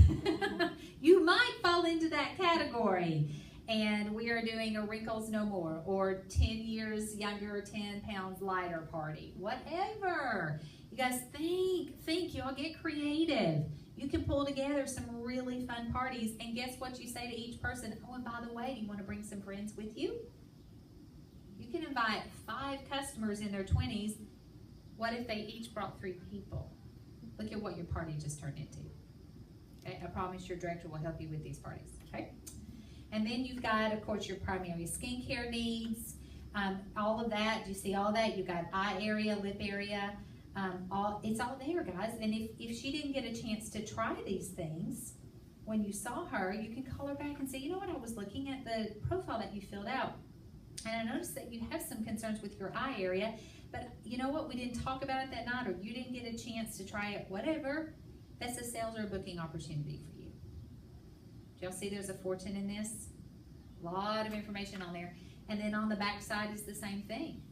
[SPEAKER 1] you might fall into that category. And we are doing a Wrinkles No More, or 10 years younger, 10 pounds lighter party, whatever. You guys think, y'all get creative. You can pull together some really fun parties, and guess what you say to each person? Oh, and by the way, do you want to bring some friends with you? You can invite 5 customers in their 20s. What if they each brought 3 people? Look at what your party just turned into. Okay, I promise your director will help you with these parties, okay? And then you've got, of course, your primary skincare needs, all of that. You see all that? You've got eye area, lip area, it's all there, guys. And if she didn't get a chance to try these things when you saw her, you can call her back and say, you know what, I was looking at the profile that you filled out, and I noticed that you have some concerns with your eye area, but you know what, we didn't talk about it that night, or you didn't get a chance to try it, whatever. That's a sales or a booking opportunity for you. Do y'all see there's a fortune in this? A lot of information on there. And then on the back side is the same thing.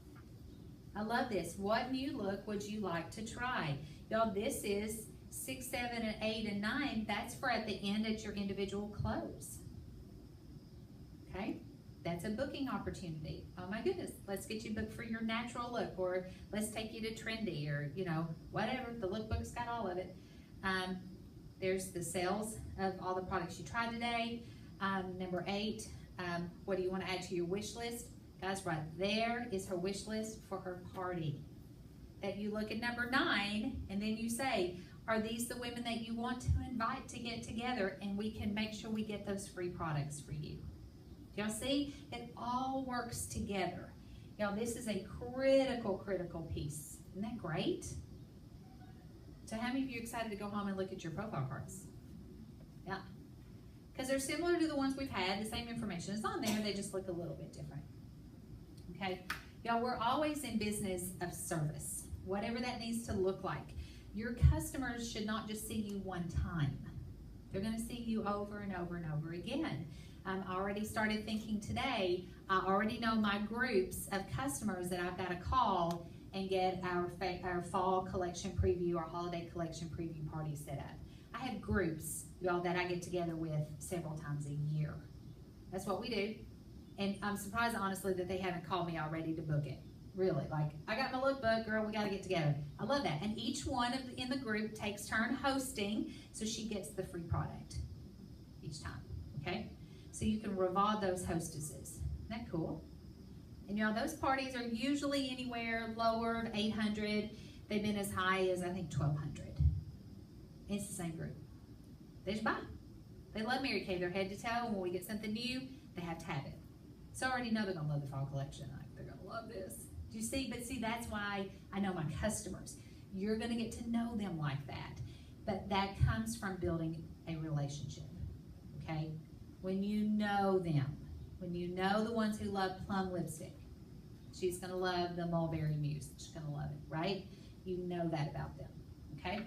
[SPEAKER 1] I love this. What new look would you like to try? Y'all, this is 6, 7, and 8, and 9. That's for at the end at your individual close. Okay? That's a booking opportunity. Oh my goodness. Let's get you booked for your natural look, or let's take you to trendy, or, you know, whatever. The lookbook's got all of it. There's the sales of all the products you tried today. Number 8, what do you want to add to your wish list? Guys, right there is her wish list for her party. That you look at number 9, and then you say, are these the women that you want to invite to get together? And we can make sure we get those free products for you. Y'all see? It all works together. Y'all, this is a critical piece. Isn't that great? So how many of you are excited to go home and look at your profile cards? Yeah. Because they're similar to the ones we've had. The same information is on there. They just look a little bit different. Okay? Y'all, we're always in business of service. Whatever that needs to look like. Your customers should not just see you one time. They're going to see you over and over and over again. I already started thinking today, I already know my groups of customers that I've got to call and get our fall collection preview, our holiday collection preview party set up. I have groups, y'all, that I get together with several times a year. That's what we do. And I'm surprised, honestly, that they haven't called me already to book it. Really, like, I got my lookbook, girl, we got to get together. I love that. And each one in the group takes turn hosting, so she gets the free product each time, okay? So you can revolve those hostesses. Isn't that cool? And y'all, those parties are usually anywhere lower, 800. They've been as high as, I think, 1,200. It's the same group. They just buy. They love Mary Kay. They're head to toe. When we get something new, they have to have it. So I already know they're going to love the fall collection. Like, they're going to love this. Do you see? But see, that's why I know my customers. You're going to get to know them like that. But that comes from building a relationship, okay? When you know them, when you know the ones who love plum lipstick, she's going to love the mulberry mousse. She's going to love it, right? You know that about them, okay?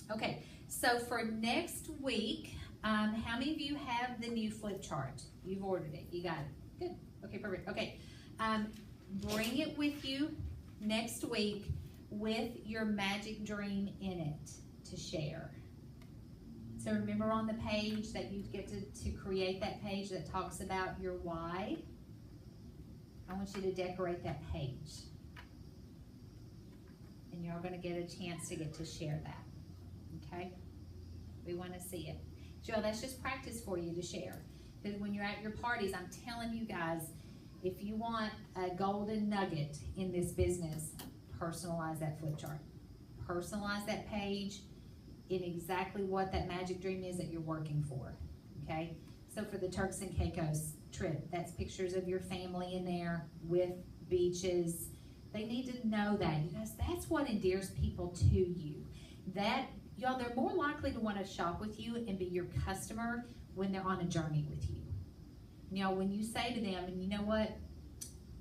[SPEAKER 1] Okay, so for next week, how many of you have the new flip chart? You've ordered it. You got it. Good. Okay, perfect. Okay, bring it with you next week with your magic dream in it to share. So remember on the page that you get to create that page that talks about your why. I want you to decorate that page. And you're going to get a chance to get to share that. Okay? We want to see it. Joe, that's just practice for you to share. Because when you're at your parties, I'm telling you guys, if you want a golden nugget in this business, personalize that flip chart. Personalize that page in exactly what that magic dream is that you're working for, okay? So for the Turks and Caicos trip, that's pictures of your family in there with beaches. They need to know that. You guys, that's what endears people to you. That, y'all, they're more likely to want to shop with you and be your customer when they're on a journey with you. You know, when you say to them, and you know what,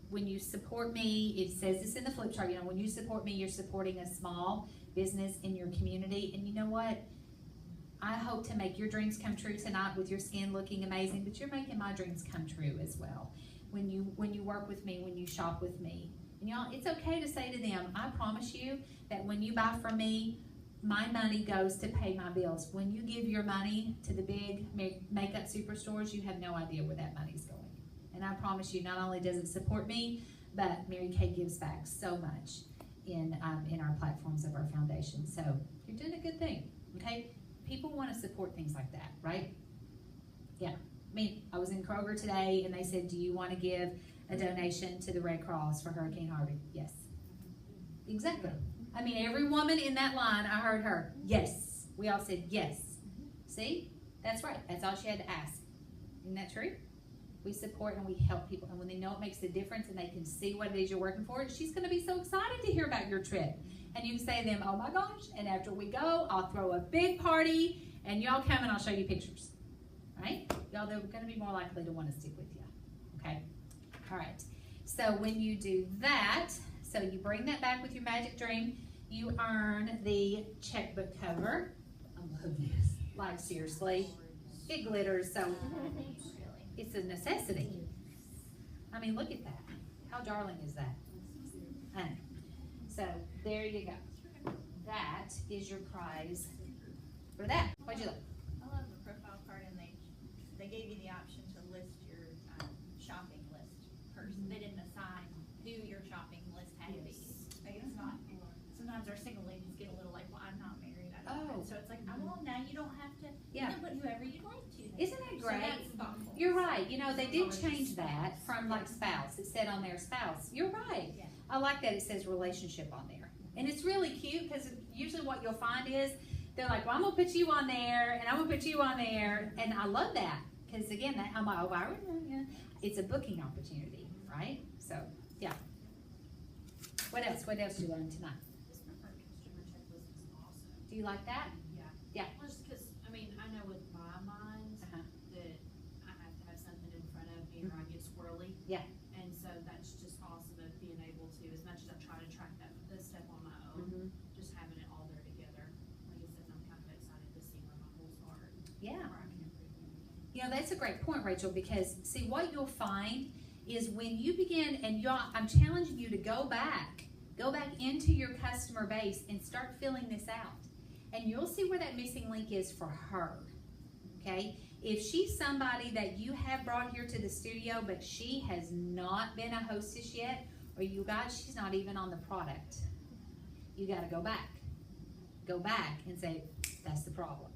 [SPEAKER 1] when you support me, it says this in the flip chart, you know, when you support me, you're supporting a small business in your community. And you know what? I hope to make your dreams come true tonight with your skin looking amazing, but you're making my dreams come true as well. When you work with me, when you shop with me. And y'all, it's okay to say to them, I promise you that when you buy from me, my money goes to pay my bills. When you give your money to the big makeup superstores, you have no idea where that money's going. And I promise you, not only does it support me, but Mary Kay gives back so much in our platforms of our foundation. So you're doing a good thing, okay? People want to support things like that, right? Yeah. I mean, I was in Kroger today, and they said, do you want to give a donation to the Red Cross for Hurricane Harvey? Yes. Exactly. I mean, every woman in that line, I heard her, yes. We all said yes. See? That's right. That's all she had to ask. Isn't that true? We support and we help people. And when they know it makes a difference and they can see what it is you're working for, she's going to be so excited to hear about your trip. And you can say to them, oh my gosh, and after we go, I'll throw a big party, and y'all come and I'll show you pictures. Right? Y'all, they're going to be more likely to want to stick with you. Okay? All right. So when you do that, so you bring that back with your magic dream, you earn the checkbook cover. I love this. Like, seriously. It glitters, so it's a necessity. I mean, look at that. How darling is that? So, there you go. That is your prize for that. What'd you like?
[SPEAKER 2] I love the profile card, and they gave you the option to list your shopping list first. They didn't assign who your shopping list had to be. Like, it's not. Sometimes our single ladies get a little like, well, I'm not married. I don't. So it's like, well, now you don't have to.
[SPEAKER 1] Yeah.
[SPEAKER 2] You can put whoever you'd like to.
[SPEAKER 1] Isn't that great?
[SPEAKER 2] So that's thoughtful.
[SPEAKER 1] You're right. You know, they did change that from like spouse. It said on their spouse. You're right.
[SPEAKER 2] Yeah.
[SPEAKER 1] I like that it says relationship on there. And it's really cute because usually what you'll find is they're like, well, I'm going to put you on there and I'm going to put you on there. And I love that because, again, that, I'm like, oh, I remember. Yeah. It's a booking opportunity, right? So, yeah. What else? What else did you learn tonight?
[SPEAKER 3] This preferred consumer checklist is awesome.
[SPEAKER 1] Do you like that?
[SPEAKER 3] Yeah.
[SPEAKER 1] Yeah.
[SPEAKER 3] Well, just because, I mean, I know with my mind
[SPEAKER 1] Uh-huh.
[SPEAKER 3] that I have to have something in front of me or I get squirrely.
[SPEAKER 1] Yeah.
[SPEAKER 3] And so that's just awesome of being able to, as much as I try to track this stuff on my own,
[SPEAKER 1] Mm-hmm.
[SPEAKER 3] just having it all there together. Like I said, I'm kind of excited to see where my goals are.
[SPEAKER 1] Yeah.
[SPEAKER 3] Where I can improve everything.
[SPEAKER 1] You know, that's a great point, Rachel, because see, what you'll find is when you begin, and y'all, I'm challenging you to go back into your customer base and start filling this out. And you'll see where that missing link is for her, okay? If she's somebody that you have brought here to the studio, but she has not been a hostess yet, or you guys, she's not even on the product, you gotta go back. Go back and say, that's the problem.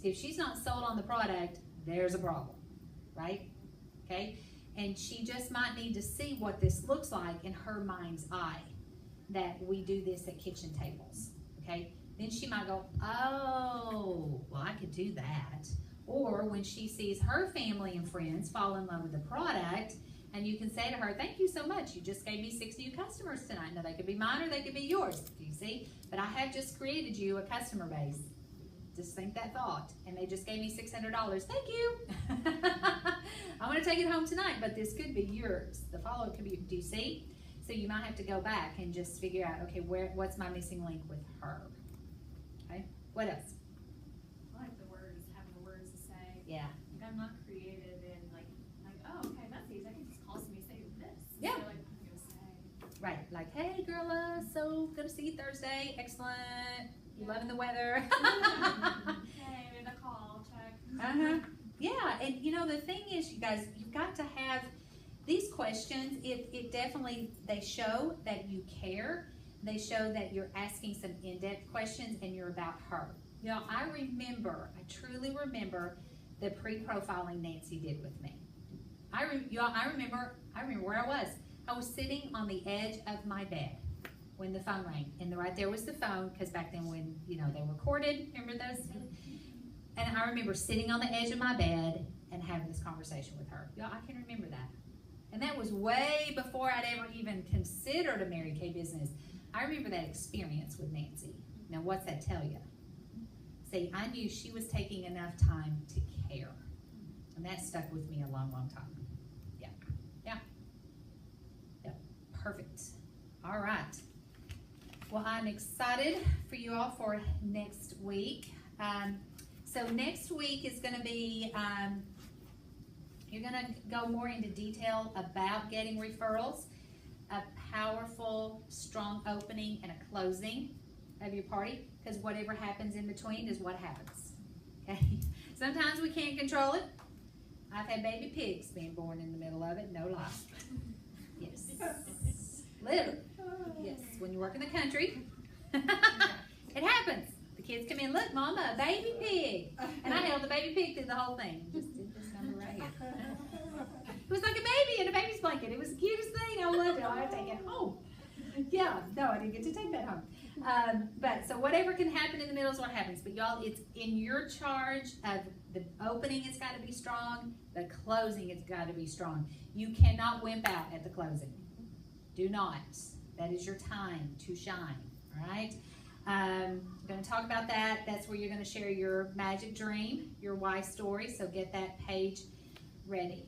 [SPEAKER 1] See, if she's not sold on the product, there's a problem, right? Okay? And she just might need to see what this looks like in her mind's eye, that we do this at kitchen tables, okay? Then she might go, oh, well, I could do that. Or when she sees her family and friends fall in love with the product, and you can say to her, thank you so much. You just gave me 6 new customers tonight. Now, they could be mine or they could be yours, do you see? But I have just created you a customer base. Just think that thought. And they just gave me $600. Thank you. I'm going to take it home tonight, but this could be yours. The follow-up could be, do you see? So you might have to go back and just figure out, okay, what's my missing link with her? Okay, what else?
[SPEAKER 2] I like the words, having the words to say.
[SPEAKER 1] Yeah.
[SPEAKER 2] Like, I'm not creative and like, oh, okay, that's easy. I can just call somebody and say this.
[SPEAKER 1] Yeah.
[SPEAKER 2] So, like, I'm gonna say.
[SPEAKER 1] Right, like, hey, girl, so good to see you Thursday. Excellent. You loving the weather?
[SPEAKER 2] Hey, made a call, check.
[SPEAKER 1] Uh-huh. Yeah, and you know, the thing is, you guys, you've got to have these questions. It definitely, they show that you care. They show that you're asking some in-depth questions and you're about her. You know, I truly remember the pre-profiling Nancy did with me. I remember where I was. I was sitting on the edge of my bed when the phone rang, and right there was the phone, because back then when, you know, they recorded, remember those? And I remember sitting on the edge of my bed and having this conversation with her. Y'all, I can remember that. And that was way before I'd ever even considered a Mary Kay business. I remember that experience with Nancy. Now, what's that tell you? See, I knew she was taking enough time to care. And that stuck with me a long, long time. Yeah. Yeah. Perfect. All right. Well, I'm excited for you all for next week. So next week is going to be, you're going to go more into detail about getting referrals, a powerful, strong opening and a closing of your party, because whatever happens in between is what happens. Okay? Sometimes we can't control it. I've had baby pigs being born in the middle of it, no lie. Yes. Literally. Yes. When you work in the country, it happens. The kids come in, look, Mama, a baby pig. And I held the baby pig through the whole thing. Just did this number right here. It was like a baby in a baby's blanket. It was the cutest thing. I loved it. I had to take it home. Yeah, no, I didn't get to take that home. But so whatever can happen in the middle is what happens. But y'all, it's in your charge of the opening. It's got to be strong. The closing, it's got to be strong. You cannot wimp out at the closing. Do not. That is your time to shine. All right. I'm going to talk about that. That's where you're going to share your magic dream, your why story. So get that page ready.